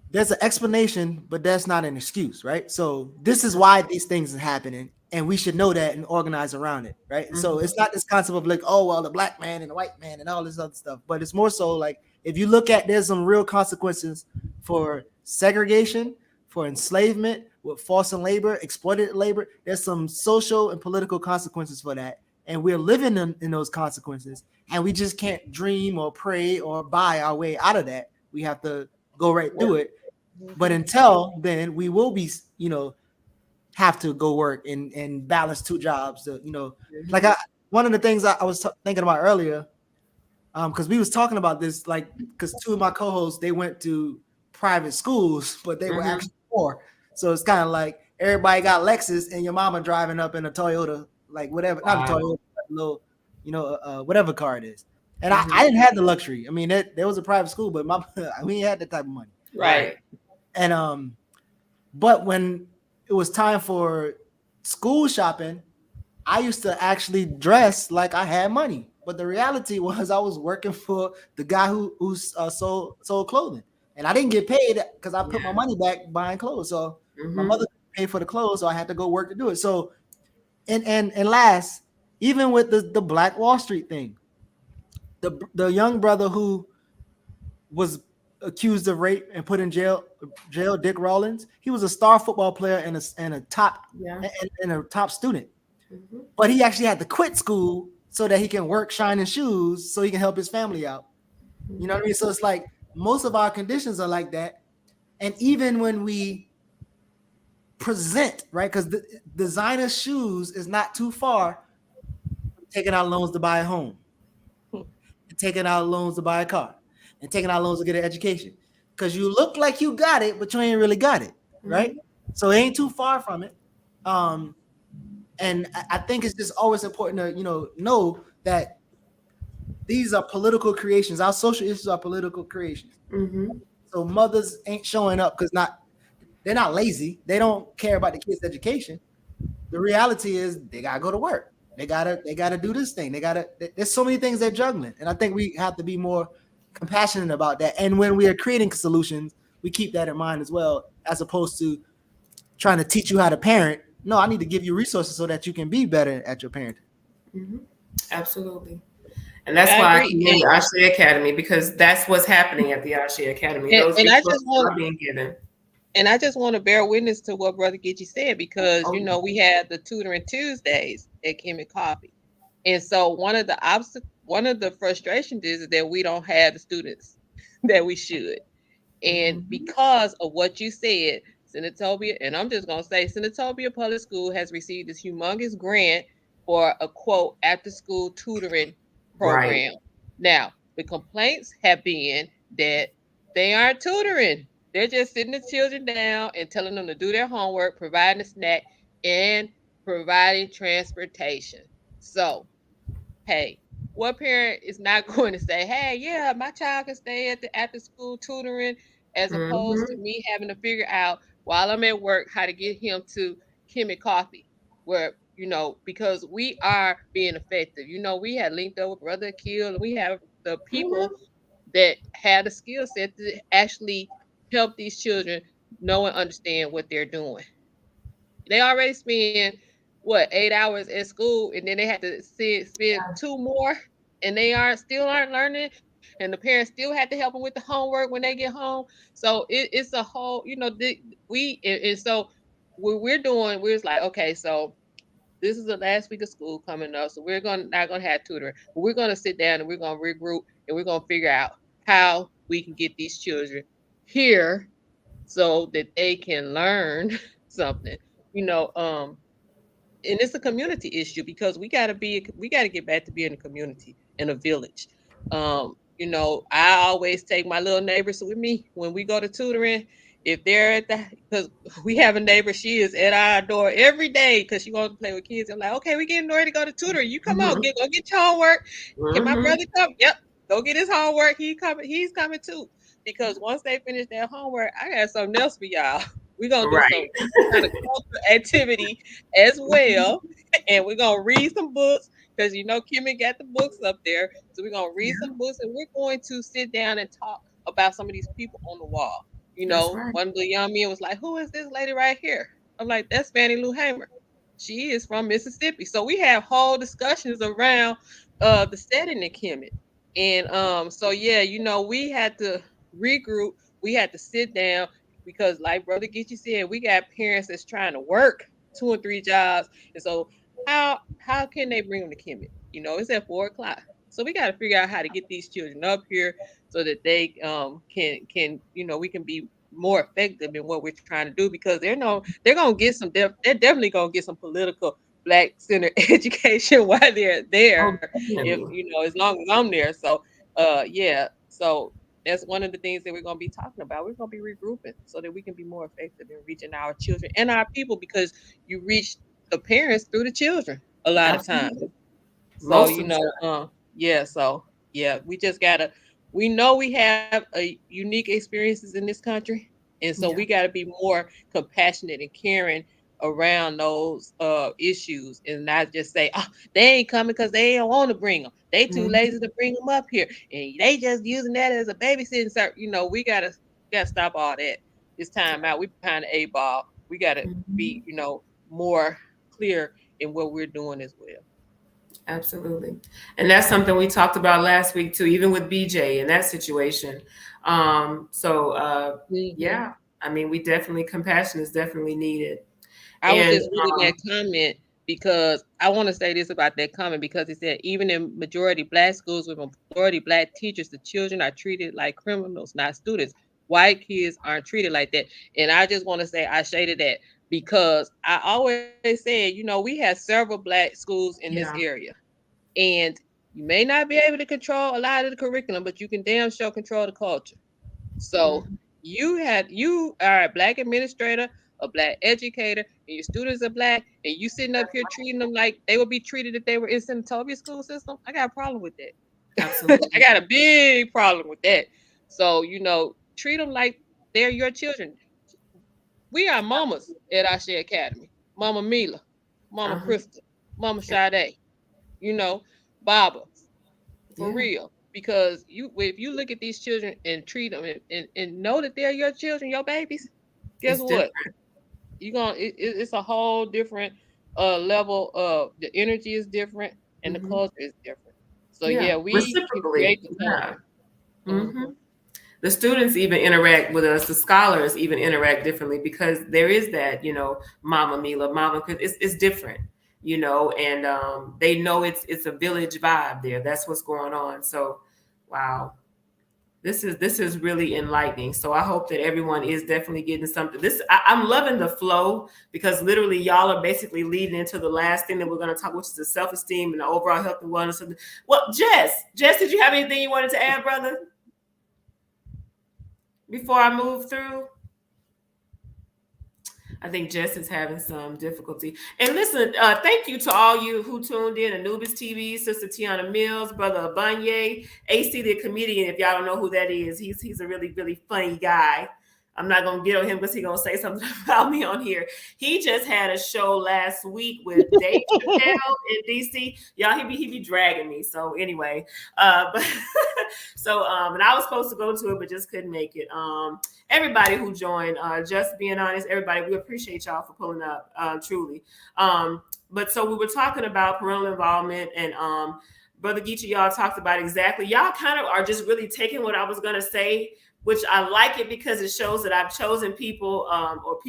there's an explanation, but that's not an excuse, right? So this is why these things are happening, and we should know that and organize around it, right? Mm-hmm. So it's not this concept of like, oh, well, the black man and the white man and all this other stuff, but it's more so like, if you look at, there's some real consequences for segregation, for enslavement, with forced labor, exploited labor. There's some social and political consequences for that, and we're living in those consequences, and we just can't dream or pray or buy our way out of that. We have to go right through it. But until then, we will be, have to go work and balance two jobs. Like one of the things I was thinking about earlier, because we was talking about this, like, because two of my co-hosts, they went to private schools, but they were actually poor. So it's kind of like everybody got Lexus and your mama driving up in a Toyota, like whatever, not a Toyota, little, whatever car it is. And I didn't have the luxury. I mean, there was a private school, but we had that type of money. Right. And but when it was time for school shopping, I used to actually dress like I had money. But the reality was I was working for the guy who sold clothing. And I didn't get paid because I put my money back buying clothes. So my mother paid for the clothes, so I had to go work to do it. So and last, even with the Black Wall Street thing, the young brother who was accused of rape and put in jail, Dick Rawlins, he was a star football player and a top student. But he actually had to quit school so that he can work shining shoes so he can help his family out. You know what I mean? So it's like most of our conditions are like that. And even when we present, right? Because the designer shoes is not too far from taking out loans to buy a home, and taking out loans to buy a car, and taking out loans to get an education. Because you look like you got it, but you ain't really got it, right? So it ain't too far from it. And I think it's just always important to, know that these are political creations. Our social issues are political creations. So mothers ain't showing up because they're not lazy. They don't care about the kids' education. The reality is they gotta go to work. They gotta do this thing. There's so many things they're juggling. And I think we have to be more compassionate about that. And when we are creating solutions, we keep that in mind as well, as opposed to trying to teach you how to parent No, I need to give you resources so that you can be better at your parenting. Mm-hmm. Absolutely. And that's I why I agree. commend the Ashe Academy, because that's what's happening at the Ashe Academy. And, Those and I resources just want are being given. and I just want to bear witness to what Brother Gitchy said, because Oh, we had the tutoring Tuesdays at Kim and Coffee. And so one of the frustrations is that we don't have the students that we should. And mhm. because of what you said, Senatobia, and I'm just going to say Senatobia Public School has received this humongous grant for a quote after school tutoring Right. program. Now, the complaints have been that they aren't tutoring. They're just sitting the children down and telling them to do their homework, providing a snack, and providing transportation. So, hey, what parent is not going to say, hey, yeah, my child can stay at the after school tutoring, as opposed to Mm-hmm. me having to figure out while I'm at work how to get him to Kimmy Coffee, where, because we are being effective. We had linked up with Brother Akil, and we have the people Mm-hmm. that had a skill set to actually help these children know and understand what they're doing. They already spend what 8 hours at school, and then they have to spend two more, and they aren't learning, and the parents still have to help them with the homework when they get home. So it's a whole, and so what we're doing, we're just like, okay, so this is the last week of school coming up, so we're gonna not gonna have tutoring, but we're gonna sit down and we're gonna regroup, and we're gonna figure out how we can get these children here so that they can learn something. You know, um, and it's a community issue, because we gotta get back to being a community and a village. I always take my little neighbors with me when we go to tutoring. If they're at the because we have a neighbor, she is at our door every day because she wants to play with kids. I'm like, okay, we're getting ready to go to tutoring. You come on, Mm-hmm. go get your homework. Can my Mm-hmm. brother come? Yep, go get his homework. He's coming too. Because once they finish their homework, I got something else for y'all. We're gonna do some Right. kind of cultural activity as well, and we're gonna read some books, because Kimmy got the books up there. So we're gonna read Yeah, some books, and we're going to sit down and talk about some of these people on the wall. that's right. One of the young men was like, "Who is this lady right here?" I'm like, "That's Fannie Lou Hamer. She is from Mississippi." So we have whole discussions around the setting in Kemet. And so yeah, we had to regroup. We had to sit down, because like Brother Gitchy said, we got parents that's trying to work two and three jobs. And so how can they bring them to Kemet? It's at 4 o'clock. So we got to figure out how to get these children up here so that they can we can be more effective in what we're trying to do, because they're gonna get they're definitely gonna get some political black center education while they're there, Oh, if definitely. as long as I'm there. So yeah, so that's one of the things that we're going to be talking about. We're going to be regrouping so that we can be more effective in reaching our children and our people, because you reach the parents through the children a lot of times. Absolutely. So, Most of the time. yeah, so yeah, we know we have a unique experiences in this country. And so we Yeah. gotta be more compassionate and caring around those issues, and not just say, oh, they ain't coming because they don't want to bring them. They too lazy Mm-hmm. to bring them up here. And they just using that as a babysitting service. We gotta stop all that. It's time out. We behind the eight ball. We gotta be, Mm-hmm. more clear in what we're doing as well. Absolutely. And that's something we talked about last week too, even with BJ in that situation. Mhm. Yeah, I mean, compassion is definitely needed. I was And just reading that comment because I want to say this about that comment, because it said even in majority black schools with majority black teachers, the children are treated like criminals, not students. White kids aren't treated like that. And I just want to say I shaded that, because I always said, we have several black schools in this yeah. area. And you may not be able to control a lot of the curriculum, but you can damn sure control the culture. So Mhm. you are a black administrator, a black educator, and your students are black, and you sitting up here treating them like they would be treated if they were in Senatobia school system. I got a problem with that. I Absolutely. got a big problem with that. So treat them like they're your children. We are mamas at Ashe Academy. Mama Mila, Mama Uh-huh. Krista, Mama Sade, you know, Baba, for Yeah, real. Because if you look at these children and treat them and know that they're your children, your babies, guess it's different. what? it's a whole different level of the energy is different and the Mm-hmm. culture is different. So Yeah, yeah, we can reciprocally. create the Yeah. culture. Mm-hmm. Mhm. The students even interact with us. The scholars even interact differently because there is that, Mama Mila, Mama, because it's different, and they know it's a village vibe there. That's what's going on. So, wow. This is really enlightening. So I hope that everyone is definitely getting something. I'm loving the flow because literally y'all are basically leading into the last thing that we're going to talk, which is the self-esteem and the overall health and wellness of the. Well, Jess, did you have anything you wanted to add, brother? Before I move through, I think Jess is having some difficulty. And listen, thank you to all you who tuned in. Anubis TV, Sister Tiana Mills, Brother Abanye, AC the comedian. If y'all don't know who that is, he's a really, really funny guy. I'm not gonna get on him because he's gonna say something about me on here. He just had a show last week with Dave Chappelle in DC. Y'all, he be dragging me. So anyway, but so and I was supposed to go to it, but just couldn't make it. Everybody who joined, just being honest, everybody, we appreciate y'all for pulling up, truly. But so we were talking about parental involvement, and Brother Geechee, y'all talked about exactly. Y'all kind of are just really taking what I was gonna say, which I like it because it shows that I've chosen people, or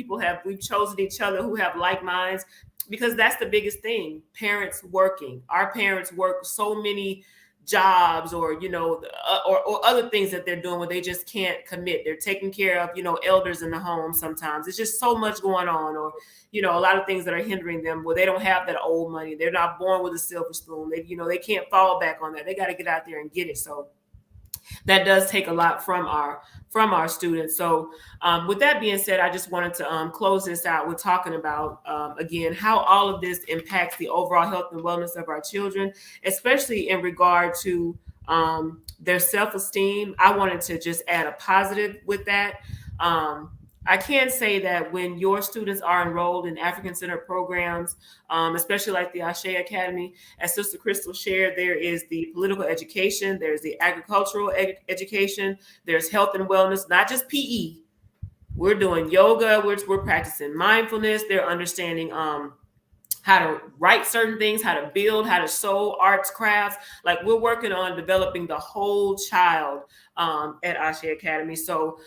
we've chosen each other who have like minds, because that's the biggest thing. Parents working. Our parents work so many jobs, or or other things that they're doing where they just can't commit. They're taking care of elders in the home. Sometimes it's just so much going on, or a lot of things that are hindering them where they don't have that old money. They're not born with a silver spoon. They can't fall back on that. They got to get out there and get it. So that does take a lot from our students. So with that being said, I just wanted to close this out with talking about again how all of this impacts the overall health and wellness of our children, especially in regard to their self-esteem. I wanted to just add a positive with that. I can say that when your students are enrolled in African-centered programs, especially like the Ashe Academy, as Sister Crystal shared, there is the political education, there's the agricultural education, there's health and wellness, not just PE. We're doing yoga, we're practicing mindfulness, they're understanding how to write certain things, how to build, how to sew, arts, crafts. Like, we're working on developing the whole child at Ashe Academy. So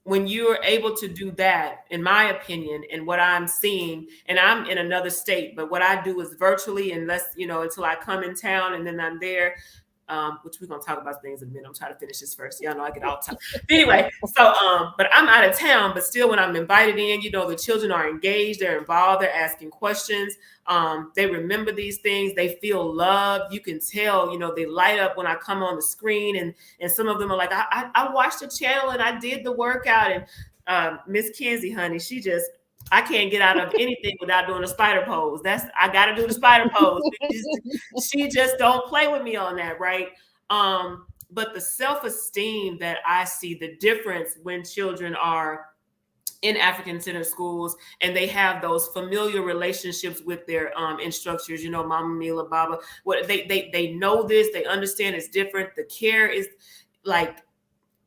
when you're able to do that, in my opinion, and what I'm seeing, and I'm in another state, but what I do is virtually, unless, until I come in town and then I'm there, which we're going to talk about things in a minute. I'm trying to finish this first. Y'all know I get all the time. But anyway, so, but I'm out of town, but still when I'm invited in, the children are engaged, they're involved, they're asking questions. They remember these things. They feel loved. You can tell, they light up when I come on the screen, and some of them are like, I watched the channel and I did the workout. And Miss Kenzie, honey, I can't get out of anything without doing a spider pose. I got to do the spider pose. She just don't play with me on that, right? But the self-esteem that I see, the difference when children are in African-centered schools and they have those familiar relationships with their instructors, Mama Mila, Baba, what they know this, they understand it's different. The care is like,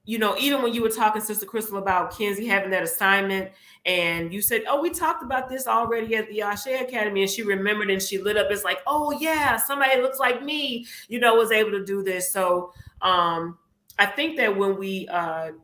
even when you were talking, Sister Crystal, about Kenzie having that assignment, and you said, oh, we talked about this already at the Ashe Academy, and she remembered and she lit up. It's like, oh yeah, somebody looks like me, was able to do this. So I think that when we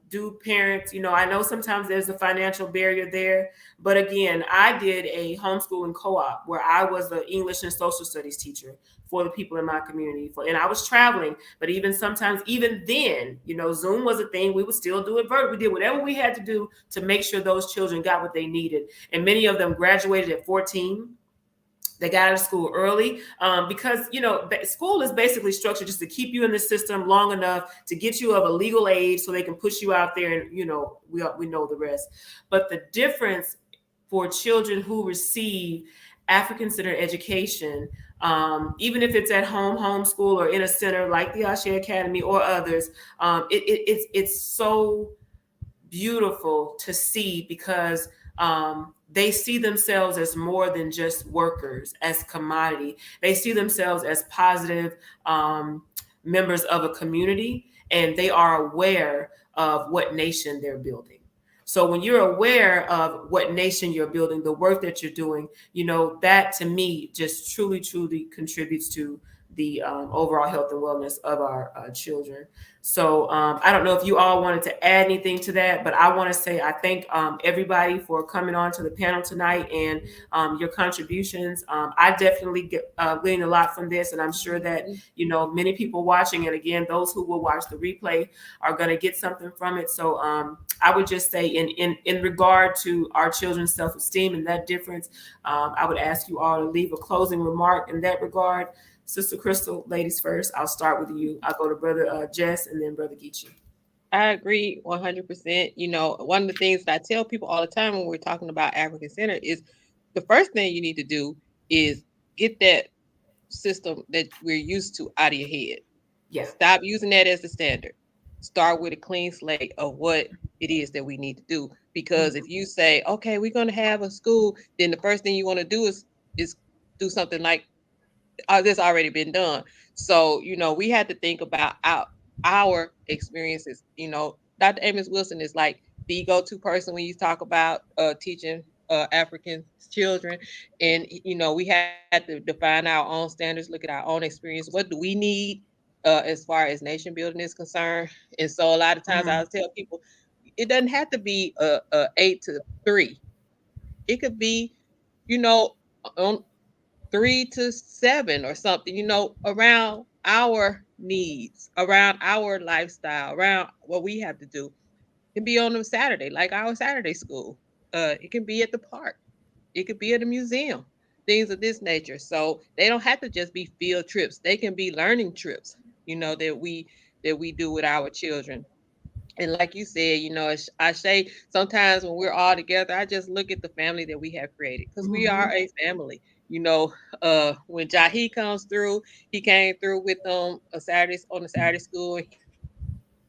do parents, I know sometimes there's a financial barrier there, but again, I did a homeschooling co-op where I was the English and social studies teacher for the people in my community, and I was traveling. But even then, Zoom was a thing. We would still do it virtual. We did whatever we had to do to make sure those children got what they needed. And many of them graduated at 14. They got out of school early because, school is basically structured just to keep you in the system long enough to get you of a legal age so they can push you out there, and, we know the rest. But the difference for children who receive African-centered education, even if it's at home, homeschool, or in a center like the Ashe Academy or others, it's so beautiful to see because they see themselves as more than just workers, as commodity. They see themselves as positive members of a community, and they are aware of what nation they're building. So when you're aware of what nation you're building, the work that you're doing, that to me just truly, truly contributes to the overall health and wellness of our children. So I don't know if you all wanted to add anything to that, but I want to say I thank everybody for coming on to the panel tonight and your contributions. I definitely gleaned a lot from this, and I'm sure that many people watching, and again, those who will watch the replay are going to get something from it. So I would just say, in regard to our children's self-esteem and that difference, I would ask you all to leave a closing remark in that regard. Sister Crystal, ladies first. I'll start with you. I'll go to Brother Jess and then Brother Geechee. I agree 100%. One of the things that I tell people all the time when we're talking about African Center is the first thing you need to do is get that system that we're used to out of your head. Yeah. Stop using that as the standard. Start with a clean slate of what it is that we need to do. Because if you say, okay, we're going to have a school, then the first thing you want to do is do something like this already been done. So, we had to think about our experiences. Dr. Amos Wilson is like the go-to person when you talk about teaching African children. And, we had to define our own standards, look at our own experience. What do we need as far as nation building is concerned? And so a lot of times I'll tell people, it doesn't have to be a 8-3. It could be, on 3-7 or something, around our needs, around our lifestyle, around what we have to do. It can be on a Saturday, like our Saturday school. It can be at the park. It could be at a museum, things of this nature. So they don't have to just be field trips. They can be learning trips, that we do with our children. And like you said, I say sometimes when we're all together, I just look at the family that we have created because we are a family. When Jahi comes through, he came through with a Saturday on the Saturday school. And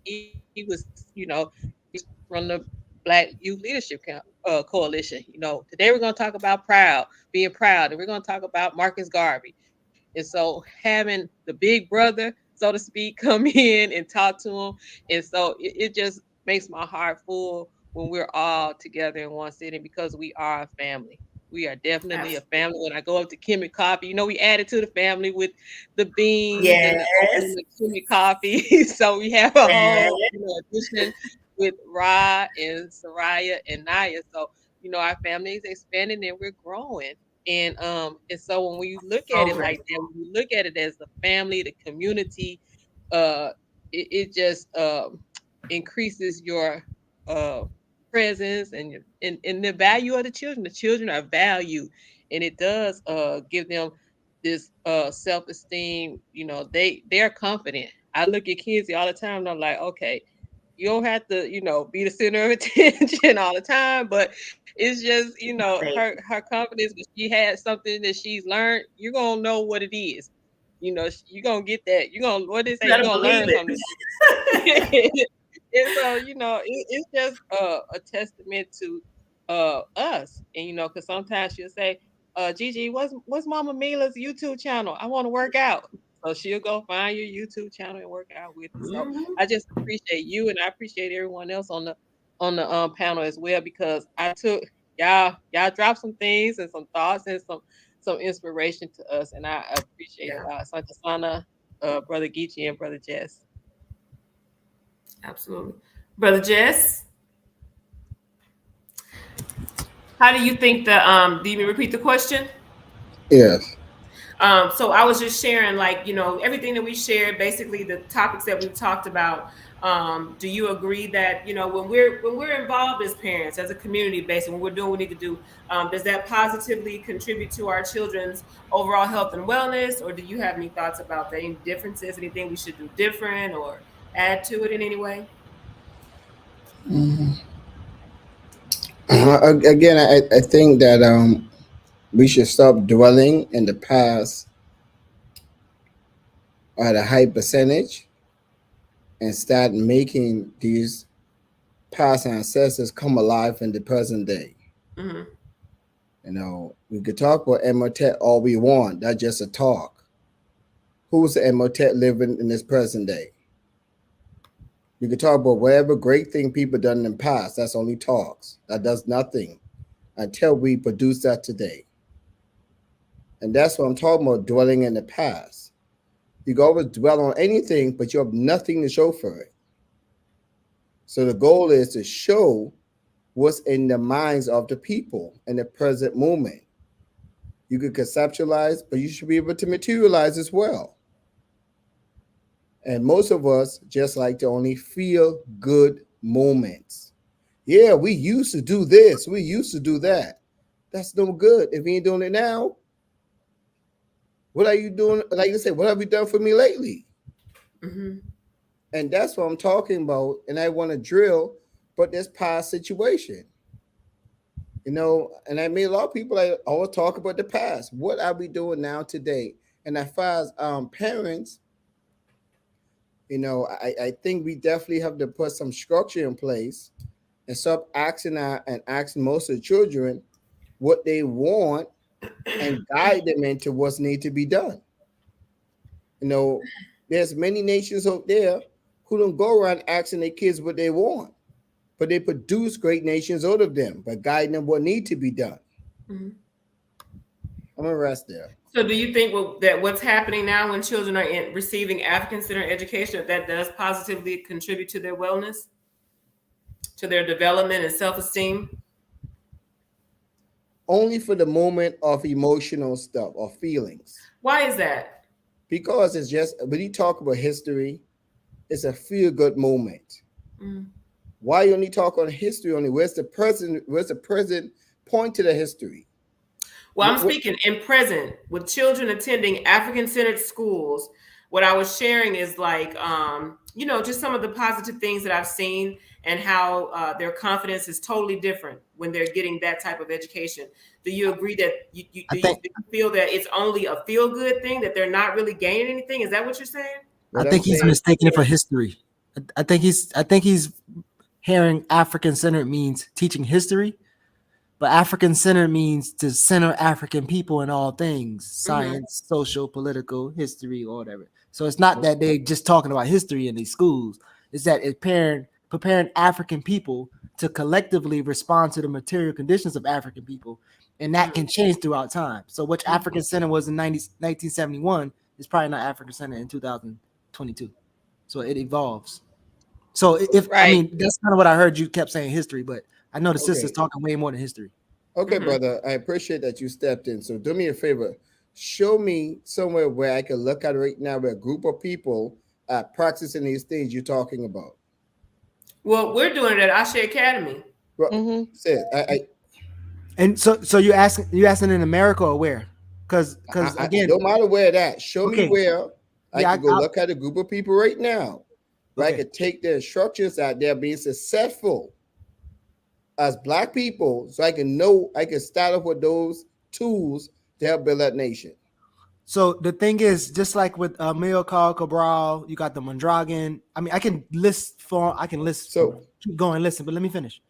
he was, he's from the Black Youth Leadership Coalition. Today we're going to talk about being proud, and we're going to talk about Marcus Garvey. And so having the big brother, so to speak, come in and talk to him. And so it just makes my heart full when we're all together in one sitting because we are a family. We are definitely a family. When I go up to Kimmy Coffee, we added to the family with the beans and the opening of Kimmy Coffee. So we have a whole addition with Ra and Soraya and Naya. So, our family is expanding and we're growing. And so when we look at it like that, when we look at it as the family, the community, uh, it just increases your presence and the value of the children. The children are valued, and it does give them this self-esteem. They're confident. I look at kids all the time, and I'm like, okay, you don't have to, be the center of attention all the time, but it's just, her confidence. When she has something that she's learned, you're gonna know what it is. You're gonna get that. You're gonna what they say. You're gonna learn something. And so, it's just a testament to us. And because sometimes she'll say, Gigi, what's Mama Mila's YouTube channel? I want to work out. So she'll go find your YouTube channel and work out with it. So I just appreciate you, and I appreciate everyone else on the panel as well, because I took y'all dropped some things and some thoughts and some inspiration to us, and I appreciate y'all. Santa Sana, Brother Geechee, and Brother Jess. Absolutely. Brother Jess, how do you think do you repeat the question? Yes. So I was just sharing, everything that we shared, basically the topics that we've talked about. Do you agree that, when we're involved as parents, as a community, basically, when we're doing what we need to do, does that positively contribute to our children's overall health and wellness? Or do you have any thoughts about that? Any differences, anything we should do different or add to it in any way? Again, I think that we should stop dwelling in the past at a high percentage and start making these past ancestors come alive in the present day. We could talk about Emotet all we want. That's just a talk. Who's the Emotet living in this present day? You can talk about whatever great thing people done in the past. That's only talks. That does nothing until we produce that today. And that's what I'm talking about, dwelling in the past. You can always dwell on anything, but you have nothing to show for it. So the goal is to show what's in the minds of the people in the present moment. You can conceptualize, but you should be able to materialize as well. And most of us just like to only feel good moments. Yeah, we used to do this, we used to do that. That's no good if you ain't doing it now. What are you doing? Like you said, what have you done for me lately? Mm-hmm. And that's what I'm talking about. And I want to drill, but this past situation. And I mean, a lot of people like always talk about the past. What are we doing now today? And as far as parents, I think we definitely have to put some structure in place and stop asking most of the children what they want and guide them into what's need to be done. There's many nations out there who don't go around asking their kids what they want, but they produce great nations out of them by guiding them what need to be done. Mm-hmm. I'm gonna rest there. So, do you think that what's happening now when children are receiving African-centered education, that does positively contribute to their wellness, to their development and self-esteem? Only for the moment of emotional stuff or feelings. Why is that? Because it's just when you talk about history, it's a feel-good moment. Mm. Why you only talk on history only? Where's the present point to the history? Well, I'm speaking in present with children attending African-centered schools. What I was sharing is like, just some of the positive things that I've seen and how their confidence is totally different when they're getting that type of education. Do you agree that you feel that it's only a feel-good thing, that they're not really gaining anything? Is that what you're saying? I think he's mistaken it for history. I think he's hearing African-centered means teaching history. But African-centered means to center African people in all things, science, social, political, history, or whatever. So it's not that they're just talking about history in these schools. It's that it's preparing African people to collectively respond to the material conditions of African people. And that can change throughout time. So which African-centered was in 1971 is probably not African-centered in 2022. So it evolves. So I mean, that's kind of what I heard you kept saying history, but I know the sister's talking way more than history. Okay, brother. I appreciate that you stepped in. So do me a favor. Show me somewhere where I can look at right now where a group of people are practicing these things you're talking about. Well, we're doing it at Ashe Academy. Well, and so you asking in America or where? Because again, no matter where that. Show me where I can go look at a group of people right now. Where I could take their instructions out there being successful as Black people, so I can start off with those tools to help build that nation. So the thing is, just like with Emil Cabral, you got the Mondragon. I mean, I can list. So keep going, listen, but let me finish.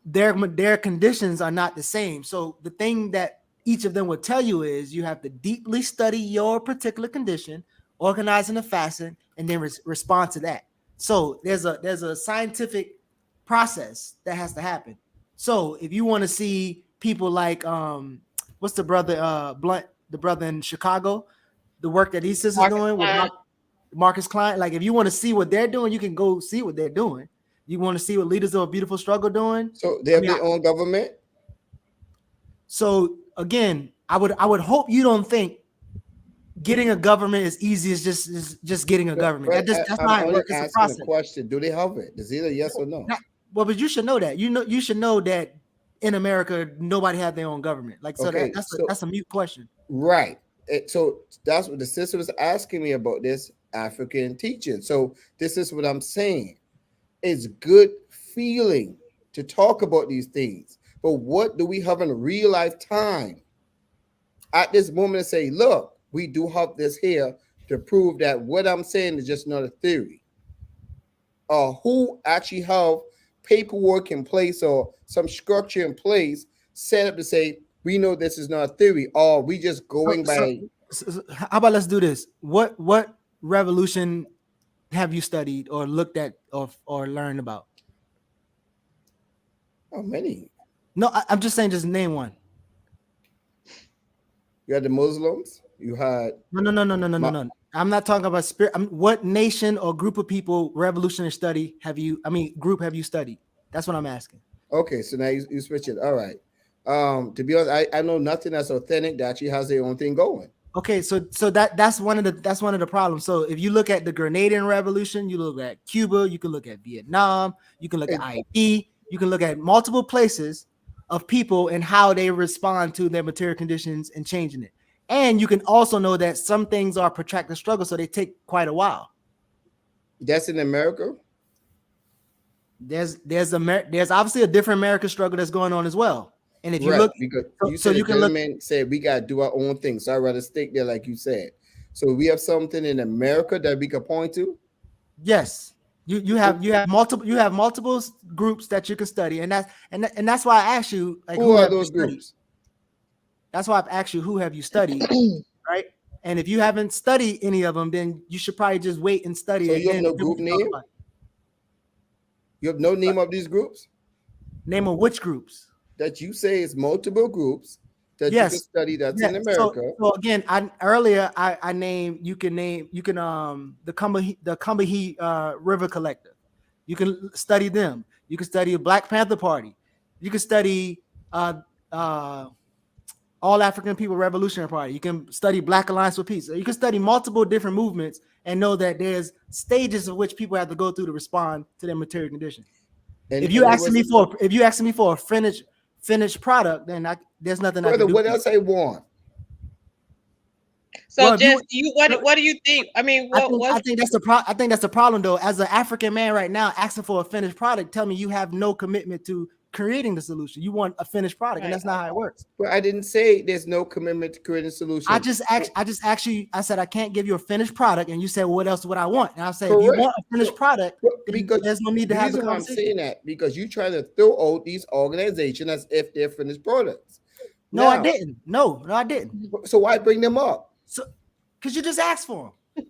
Their conditions are not the same. So the thing that each of them will tell you is you have to deeply study your particular condition, organize in a fashion, and then respond to that. So there's a scientific process that has to happen. So if you want to see people like what's the brother Blunt, the brother in Chicago, the work that these sisters doing with Marcus Klein, like if you want to see what they're doing, you can go see what they're doing. You want to see what Leaders of a Beautiful Struggle doing? So they have their own government. So again, I would hope you don't think getting a government is easy as just getting a government. That's not how it works. It's a process. The question: do they have it? Is either yes or no? Well, but you should know that. You should know that in America, nobody had their own government. Like so, that's a mute question. Right. So that's what the sister was asking me about this African teaching. So this is what I'm saying. It's good feeling to talk about these things, but what do we have in real life time at this moment to say, look, we do have this here to prove that what I'm saying is just not a theory. Who actually have paperwork in place or some structure in place set up to say, we know this is not a theory, or we just going by. So how about let's do this? What revolution have you studied or looked at or learned about? Oh, many. No, I'm just saying, just name one. You had the Muslims. You had No. I'm not talking about spirit. What nation or group of people revolutionary study have you? I mean, group have you studied? That's what I'm asking. Okay, so now you switch it. All right. To be honest, I know nothing that's authentic that actually has their own thing going. Okay, so that's one of the problems. So if you look at the Grenadian Revolution, you look at Cuba, you can look at Vietnam, you can look at IE, you can look at multiple places of people and how they respond to their material conditions and changing it. And you can also know that some things are protracted struggle, so they take quite a while. That's in America. There's obviously a different American struggle that's going on as well. And if you look, because you so said you the can look. gentleman said we gotta do our own thing. So I'd rather stick there, like you said. So we have something in America that we can point to. Yes, you have multiple groups that you can study, and that's why I asked you, like, Who are have you those studied? groups? That's why I've asked you, who have you studied, right? And if you haven't studied any of them, then you should probably just wait and study. So and you have then no we group can talk name? about it. You have no name of these groups Name of which groups? that you say is multiple groups that you Yes. can study that's Yeah. in America. So again, I named you can the Combahee River Collective. You can study them. You can study a Black Panther Party. You can study All African People Revolutionary Party. You can study Black Alliance for Peace. You can study multiple different movements and know that there's stages of which people have to go through to respond to their material condition. And if you asking me for a finished product, then there's nothing I can do. What else I want? So, Well, just what do you think? I mean, I think that's the problem, though. As an African man right now, asking for a finished product, tell me you have no commitment to creating the solution. You want a finished product, and that's not how it works. But I didn't say there's no commitment to creating a solution. I just actually said I can't give you a finished product, and you said, well, what else would I want? And I said, if you want a finished product, because there's no need to have the conversation. I'm saying that because you're trying to throw out these organizations as if they're finished products. No, I didn't. No, I didn't. So why bring them up? So, because you just asked for them.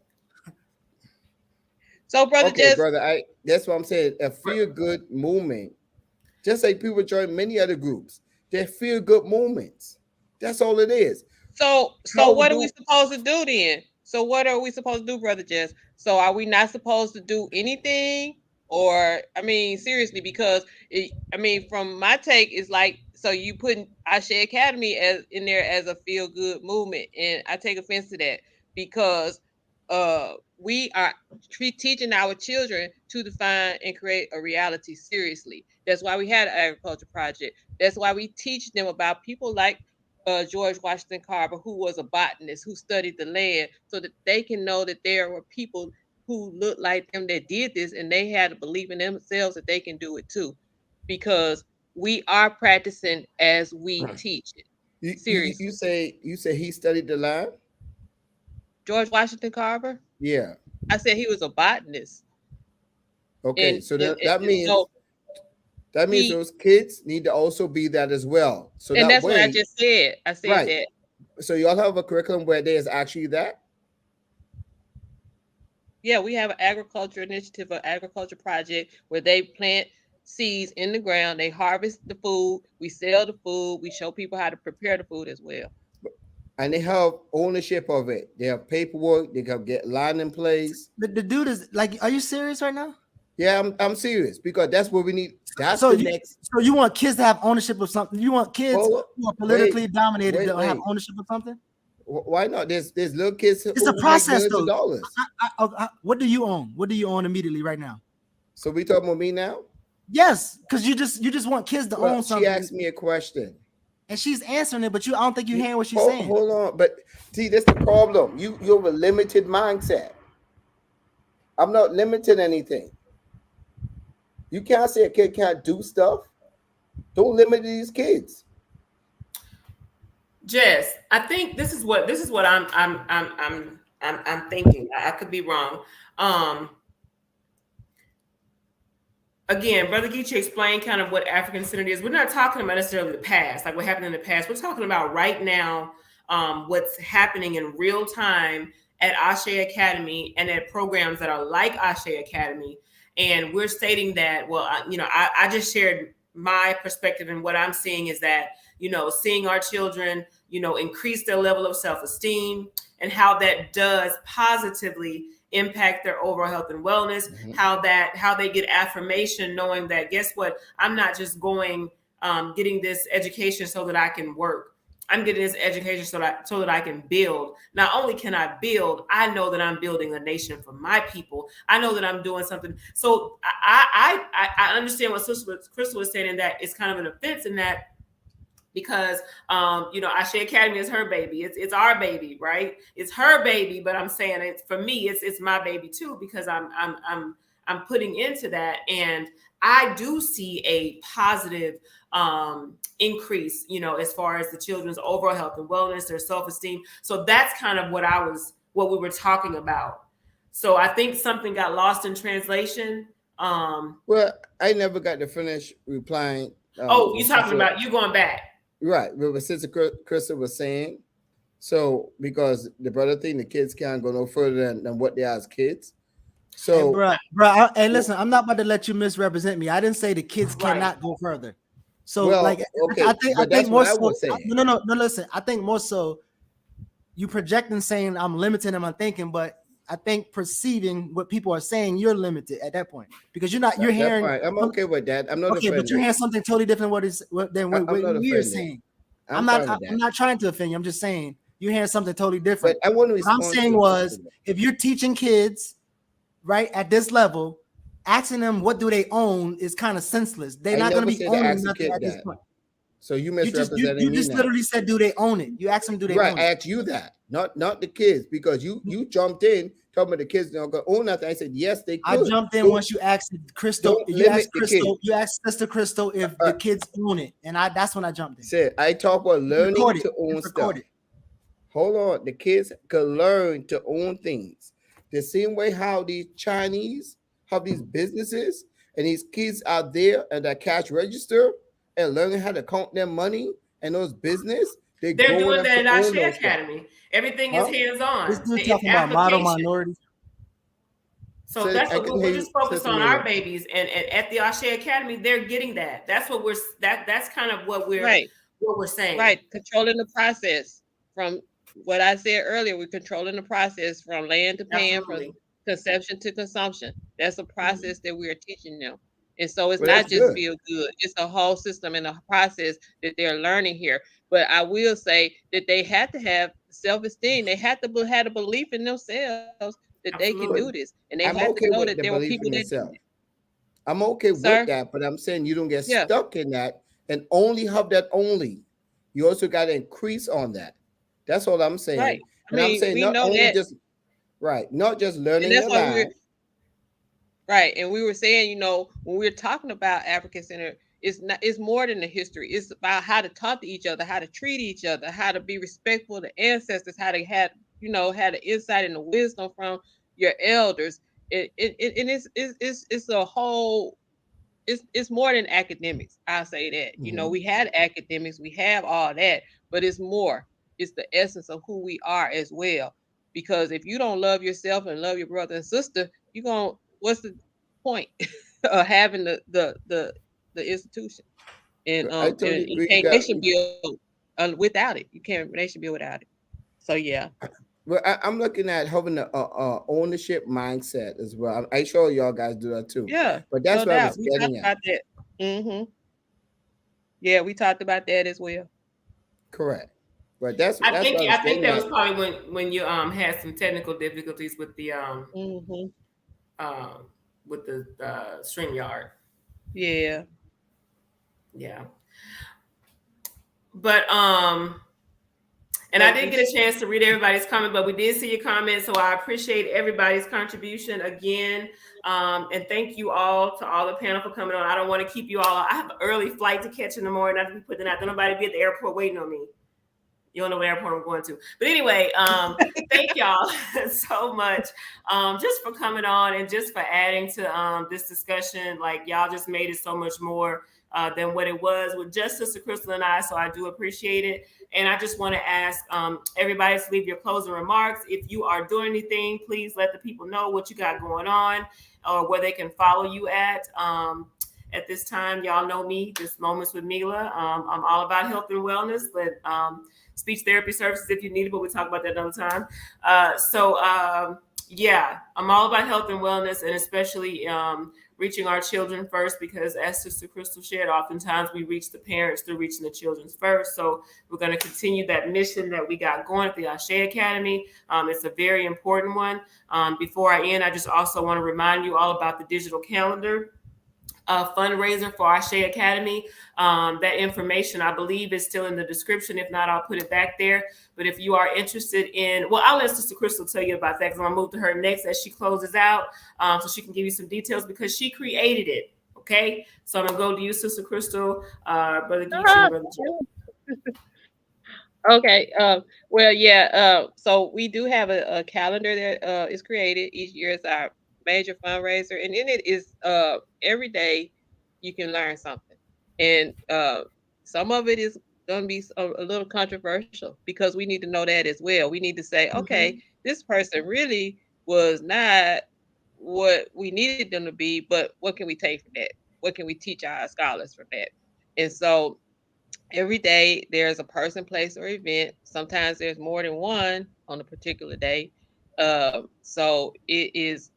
So, brother, that's what I'm saying. A feel good movement, just like people join many other groups. They're feel good movements. That's all it is. So what are we supposed to do then? So what are we supposed to do, brother Jess? So are we not supposed to do anything? Or I mean, seriously, because from my take, it's like, so you putting Ashe Academy as in there as a feel good movement, and I take offense to that because we are teaching our children to define and create a reality seriously. That's why we had an agriculture project. That's why we teach them about people like George Washington Carver, who was a botanist, who studied the land, so that they can know that there were people who looked like them that did this, and they had to believe in themselves that they can do it too, because we are practicing as we teach it. Seriously, you say he studied the land. George Washington Carver. Yeah, I said he was a botanist. Okay, so that means those kids need to also be that as well. So and that's what I just said. I said right. that. So y'all have a curriculum where there's actually that. Yeah, we have an agriculture initiative, an agriculture project where they plant seeds in the ground, they harvest the food, we sell the food, we show people how to prepare the food as well. And they have ownership of it. They have paperwork. They can get line in place. But the dude is like, are you serious right now? Yeah, I'm serious because that's what we need. That's next. So you want kids to have ownership of something? You want kids who are politically dominated to have ownership of something? Why not? There's little kids. It's a process, though. What do you own? What do you own immediately right now? So we talking about me now? Yes, because you just want kids to own something. She asked me a question. And she's answering it, but I don't think you're hearing what she's saying. Hold on, but see, that's the problem. You have a limited mindset. I'm not limiting anything. You can't say a kid can't do stuff. Don't limit these kids. Jess, I think this is what I'm thinking. I could be wrong. Again, Brother Geechee explained kind of what African centered is. We're not talking about necessarily the past, like what happened in the past. We're talking about right now, what's happening in real time at Ashe Academy and at programs that are like Ashe Academy. And we're stating that, well, I just shared my perspective, and what I'm seeing is that, seeing our children, increase their level of self-esteem, and how that does positively impact their overall health and wellness, how they get affirmation, knowing that, guess what, I'm not just getting this education so that I can work. I'm getting this education so that I can build. Not only can I build, I know that I'm building a nation for my people. I know that I'm doing something. So I understand what Crystal was saying, in that it's kind of an offense in that, because Ashe Academy is her baby. It's our baby, right? It's her baby, but I'm saying it's, for me, it's my baby too, because I'm putting into that, and I do see a positive increase, as far as the children's overall health and wellness, their self-esteem. So that's kind of what we were talking about. So I think something got lost in translation. Well, I never got to finish replying. You're talking about you going back. Right. But Sister Krista was saying, so because the brother thing, the kids can't go no further than what they are as kids. So, hey, listen, I'm not about to let you misrepresent me. I didn't say the kids cannot go further. So, well, like, okay, I think more so. No, listen. I think more so, you projecting saying I'm limited in my thinking, but I think perceiving what people are saying, you're limited at that point, because you're hearing. Right. I'm okay with that. I'm not okay, offended. but you're hearing something totally different than what we're saying. I'm not trying to offend you. I'm just saying you're hearing something totally different. But I want to respond. What I'm saying was, if you're teaching kids right at this level, asking them what do they own is kind of senseless. They're not going to be owning nothing at this point. So you misrepresented me. You just literally said, do they own it? You asked them, do they own it? Right, I asked you that, not the kids, because you jumped in talking about the kids don't go own nothing. I said yes, they could. I jumped in once you asked Crystal. You asked Sister Crystal if the kids own it, and that's when I jumped in. Said I talk about learning to own stuff. Hold on, the kids could learn to own things the same way how these Chinese have these businesses, and these kids out there at that cash register and learning how to count their money and those business. They're doing that in Ashe Academy. Everything is hands-on. This dude talking about model minorities. So that's what we're just focused on, our babies, and at the Ashe Academy, they're getting that. That's what that's kind of what we're saying. Right, controlling the process. From what I said earlier, we're controlling the process from land to pan, from conception to consumption. That's a process that we are teaching them. And so it's not just feel good. It's a whole system and a process that they're learning here. But I will say that they had to have self-esteem. They had to have a belief in themselves that they can do this. And they had to know that there were people that do it. I'm okay with that, but I'm saying you don't get stuck in that and only have that only. You also got to increase on that. That's all I'm saying. Right. And I'm saying not only just not just learning the line. Right. And we were saying, when we're talking about African Center, it's more than the history. It's about how to talk to each other, how to treat each other, how to be respectful to ancestors, how to have, had the insight and the wisdom from your elders. It's a whole, it's more than academics. I'll say that. Mm-hmm. We had academics, we have all that, but it's more. It's the essence of who we are as well. Because if you don't love yourself and love your brother and sister, what's the point of having the institution? And you can't nation build without it. You can't nation build without it. So yeah. Well, I'm looking at having the ownership mindset as well. I'm sure y'all guys do that too. Yeah, but that's what I was getting at. That. Mm-hmm. Yeah, we talked about that as well. Correct. But I think that was probably when you had some technical difficulties with the StreamYard. Yeah. Yeah. But and I didn't get a chance to read everybody's comment, but we did see your comments, so I appreciate everybody's contribution again. And thank you all to all the panel for coming on. I don't want to keep you all. I have an early flight to catch in the morning. I have to be putting out. Nobody be at the airport waiting on me. You don't know what airport I'm going to. But anyway, thank y'all so much just for coming on and just for adding to this discussion. Like, y'all just made it so much more than what it was with just Sister Crystal and I. So I do appreciate it. And I just want to ask everybody to leave your closing remarks. If you are doing anything, please let the people know what you got going on or where they can follow you at. At this time, y'all know me, this Moments with Mila. I'm all about health and wellness, but speech therapy services if you need it, but we'll talk about that another time. Yeah, I'm all about health and wellness, and especially reaching our children first, because as Sister Crystal shared, oftentimes we reach the parents through reaching the children first. So we're going to continue that mission that we got going at the Ashe Academy. It's a very important one. Before I end, I just also want to remind you all about the digital calendar fundraiser for Ashe Academy. That information, I believe, is still in the description. If not, I'll put it back there. But if you are interested in, well, I'll let Sister Crystal tell you about that, because I'm going to move to her next as she closes out, so she can give you some details, because she created it. Okay, so I'm going to go to you, Sister Crystal, Brother Geechee, Brother Jeff. Okay. Well, yeah. So we do have a calendar that is created each year. It's our major fundraiser, and in it is every day you can learn something, and some of it is going to be a little controversial, because we need to know that as well. We need to say, okay, this person really was not what we needed them to be, but what can we take from that? What can we teach our scholars from that? And so every day there's a person, place, or event. Sometimes there's more than one on a particular day. So it is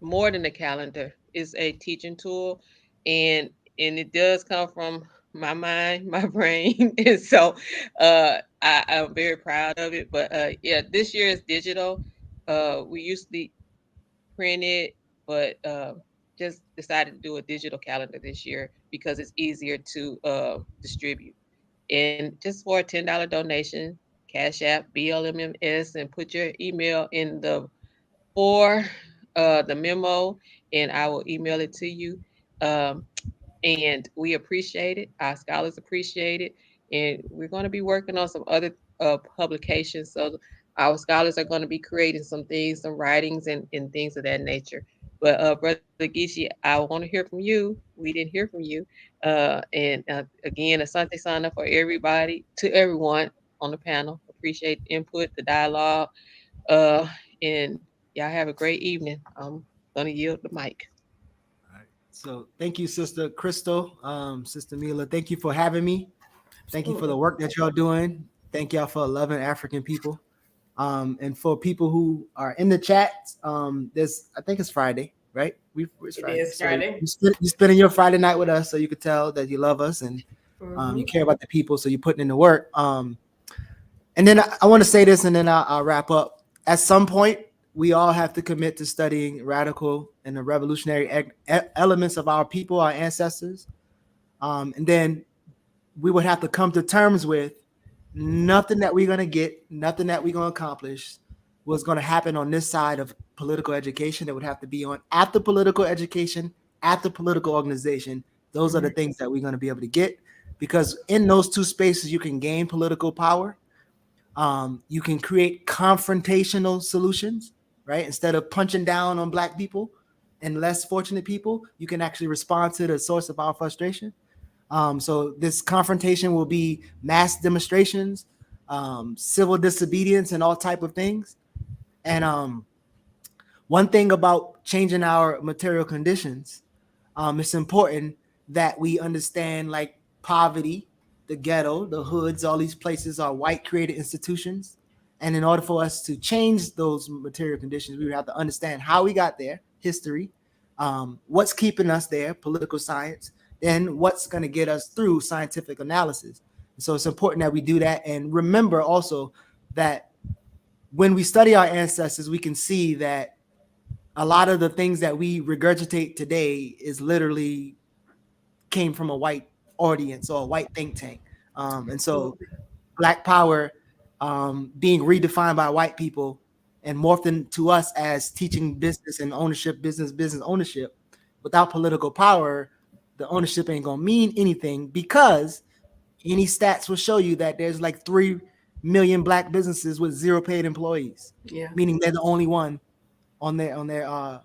more than a calendar. It's a teaching tool, and it does come from my mind, my brain, and so I'm very proud of it. But yeah, this year is digital. We usually print it, but just decided to do a digital calendar this year because it's easier to distribute. And just for a $10 donation, Cash App BLMMS, and put your email in for the memo, and I will email it to you. Um, and we appreciate it. Our scholars appreciate it, and we're going to be working on some other publications. So our scholars are going to be creating some things, some writings, and things of that nature. But Brother Gishi, I want to hear from you. We didn't hear from you. And again, Asante Sana for everybody, to everyone on the panel. Appreciate the input, the dialogue, and y'all have a great evening. I'm gonna yield the mic. All right. So thank you, Sister Crystal, Sister Mila. Thank you for having me. Thank you for the work that y'all doing. Thank y'all for loving African people. And for people who are in the chat, I think it's Friday, right? It's Friday. It is Friday. So you're spending your Friday night with us, so you could tell that you love us and you care about the people, so you're putting in the work. And then I want to say this, and then I'll wrap up. At some point, we all have to commit to studying radical and the revolutionary elements of our people, our ancestors. And then we would have to come to terms with nothing that we're going to get, nothing that we're going to accomplish was going to happen on this side of political education. It would have to be on after political education, after political organization. Those are the things that we're going to be able to get, because in those two spaces, you can gain political power. You can create confrontational solutions, right? Instead of punching down on Black people and less fortunate people, you can actually respond to the source of our frustration. So this confrontation will be mass demonstrations, civil disobedience, and all type of things. And one thing about changing our material conditions, it's important that we understand, like, poverty, the ghetto, the hoods, all these places are white created institutions. And in order for us to change those material conditions, we would have to understand how we got there, history, what's keeping us there, political science, then what's going to get us through scientific analysis. So it's important that we do that. And remember also that when we study our ancestors, we can see that a lot of the things that we regurgitate today is literally came from a white audience or a white think tank. And so Black power being redefined by white people and morphed into us as teaching business and ownership, business ownership. Without political power, the ownership ain't gonna mean anything, because any stats will show you that there's like 3 million black businesses with 0 paid employees. Yeah. Meaning they're the only one on their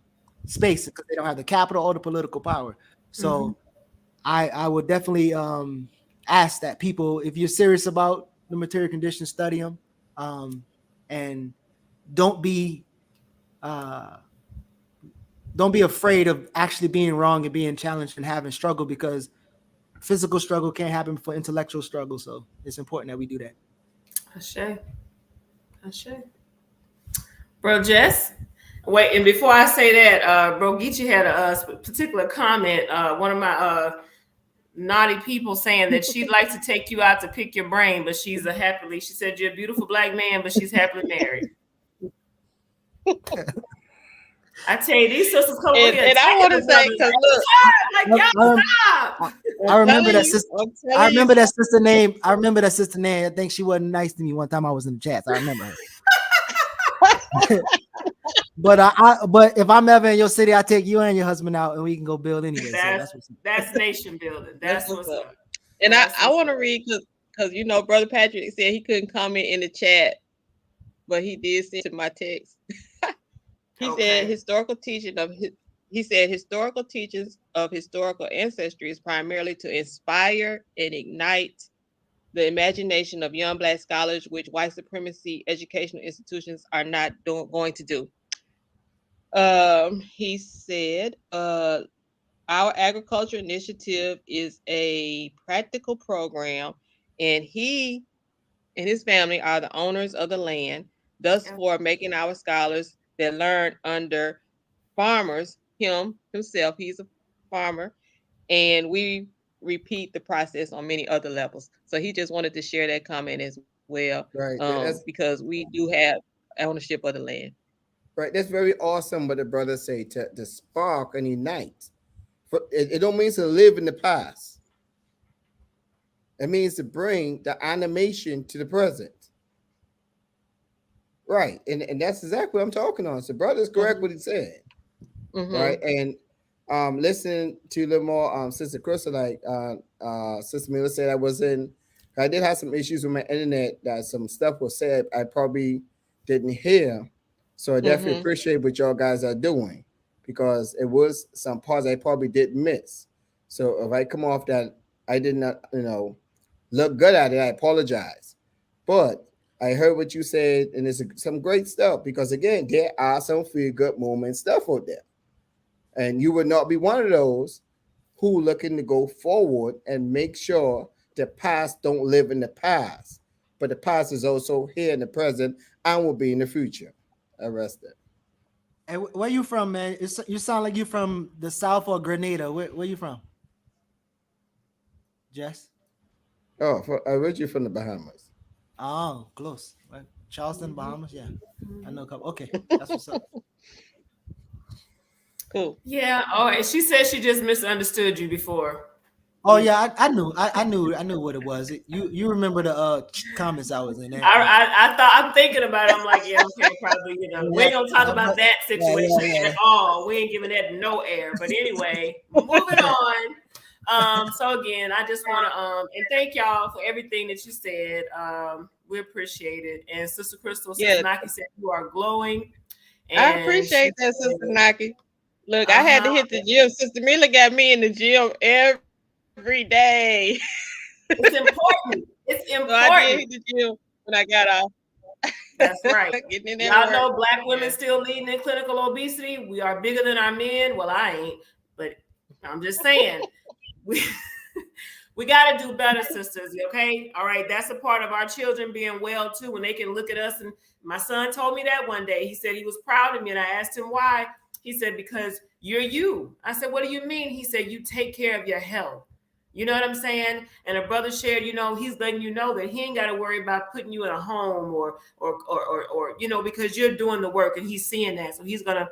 space because they don't have the capital or the political power. So I would definitely ask that people, if you're serious about the material conditions, study them, and don't be afraid of actually being wrong and being challenged and having struggle, because physical struggle can't happen for intellectual struggle. So it's important that we do that. Ashe. Bro, Jess. Wait, and before I say that, Bro Geechee had a particular comment. One of my naughty people saying that she'd like to take you out to pick your brain, but she said you're a beautiful black man, but she's happily married. I tell you, these sisters come over here. And I want to say, because look, stop. I remember that sister. I remember that sister name. I think she wasn't nice to me one time I was in the chat. I remember her. But if I'm ever in your city, I take you and your husband out and we can go build anyway. That's nation building. That's what's up. And I want to read because Brother Patrick said he couldn't comment in the chat, but he did send to my text. He said historical teachings of historical ancestry is primarily to inspire and ignite the imagination of young black scholars, which white supremacy educational institutions are not going to do. He said, our agriculture initiative is a practical program, and he and his family are the owners of the land, thus for making our scholars that learn under farmers, himself, he's a farmer, and we repeat the process on many other levels. So he just wanted to share that comment as well, right? Because we do have ownership of the land. Right, that's very awesome what the brothers say, to spark and unite. It don't mean to live in the past. It means to bring the animation to the present. Right, and that's exactly what I'm talking on. So brother's correct what he said. Right, and listen to a little more Sister Crystal, like Sister Miller said, I did have some issues with my internet, that some stuff was said I probably didn't hear. So I definitely appreciate what y'all guys are doing, because it was some parts I probably did miss. So if I come off that I did not, look good at it, I apologize. But I heard what you said, and it's some great stuff, because again, there are some feel good moment stuff out there. And you would not be one of those who looking to go forward and make sure the past don't live in the past, but the past is also here in the present and will be in the future. Arrested. Hey, where you from, man? You sound like you from the South or Grenada. Where you from, Jess? Oh, originally from the Bahamas. Oh, close. Right. Charleston, Bahamas. Yeah, I know a couple. Okay, that's what's up. Cool. Yeah. Oh, and she said she just misunderstood you before. Oh yeah, I knew what it was. You remember the comments I was in there. I thought, I'm thinking about it. I'm like, yeah, okay, probably, we ain't gonna talk about that situation at all. We ain't giving that no air. But anyway, moving on. So again, I just want to and thank y'all for everything that you said. We appreciate it. And Sister Crystal, Sister Naki said you are glowing. And I appreciate that, Sister Naki. Look, I had to hit the gym. Sister Mila got me in the gym every day. It's important. It's important. So I did hit the gym when I got off. That's right. Y'all know black women still leading in clinical obesity. We are bigger than our men. Well, I ain't, but I'm just saying we got to do better, sisters. Okay. All right. That's a part of our children being well too, when they can look at us. And my son told me that one day. He said he was proud of me, and I asked him why. He said, because you're you. I said, what do you mean? He said, you take care of your health. You know what I'm saying? And a brother shared, he's letting you know that he ain't got to worry about putting you in a home or because you're doing the work, and he's seeing that. So he's going to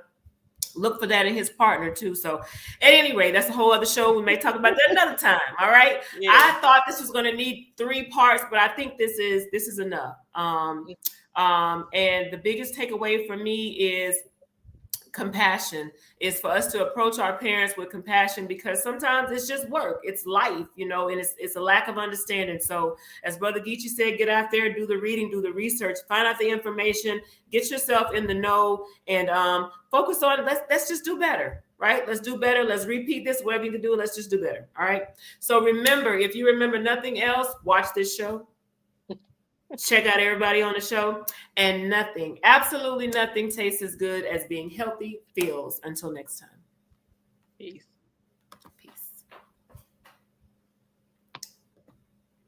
look for that in his partner too. So at any rate, that's a whole other show. We may talk about that another time. All right. Yeah. I thought this was going to need 3 parts, but I think this is enough. And the biggest takeaway for me is compassion, is for us to approach our parents with compassion, because sometimes it's just work, it's life, and it's a lack of understanding. So as Brother Geechee said, get out there, do the reading, do the research, find out the information, get yourself in the know, and focus on let's just do better, right? Let's do better. Let's repeat this, whatever you can do, let's just do better. All right. So remember, if you remember nothing else, watch this show. Check out everybody on the show, and nothing, absolutely nothing tastes as good as being healthy feels. Until next time. Peace.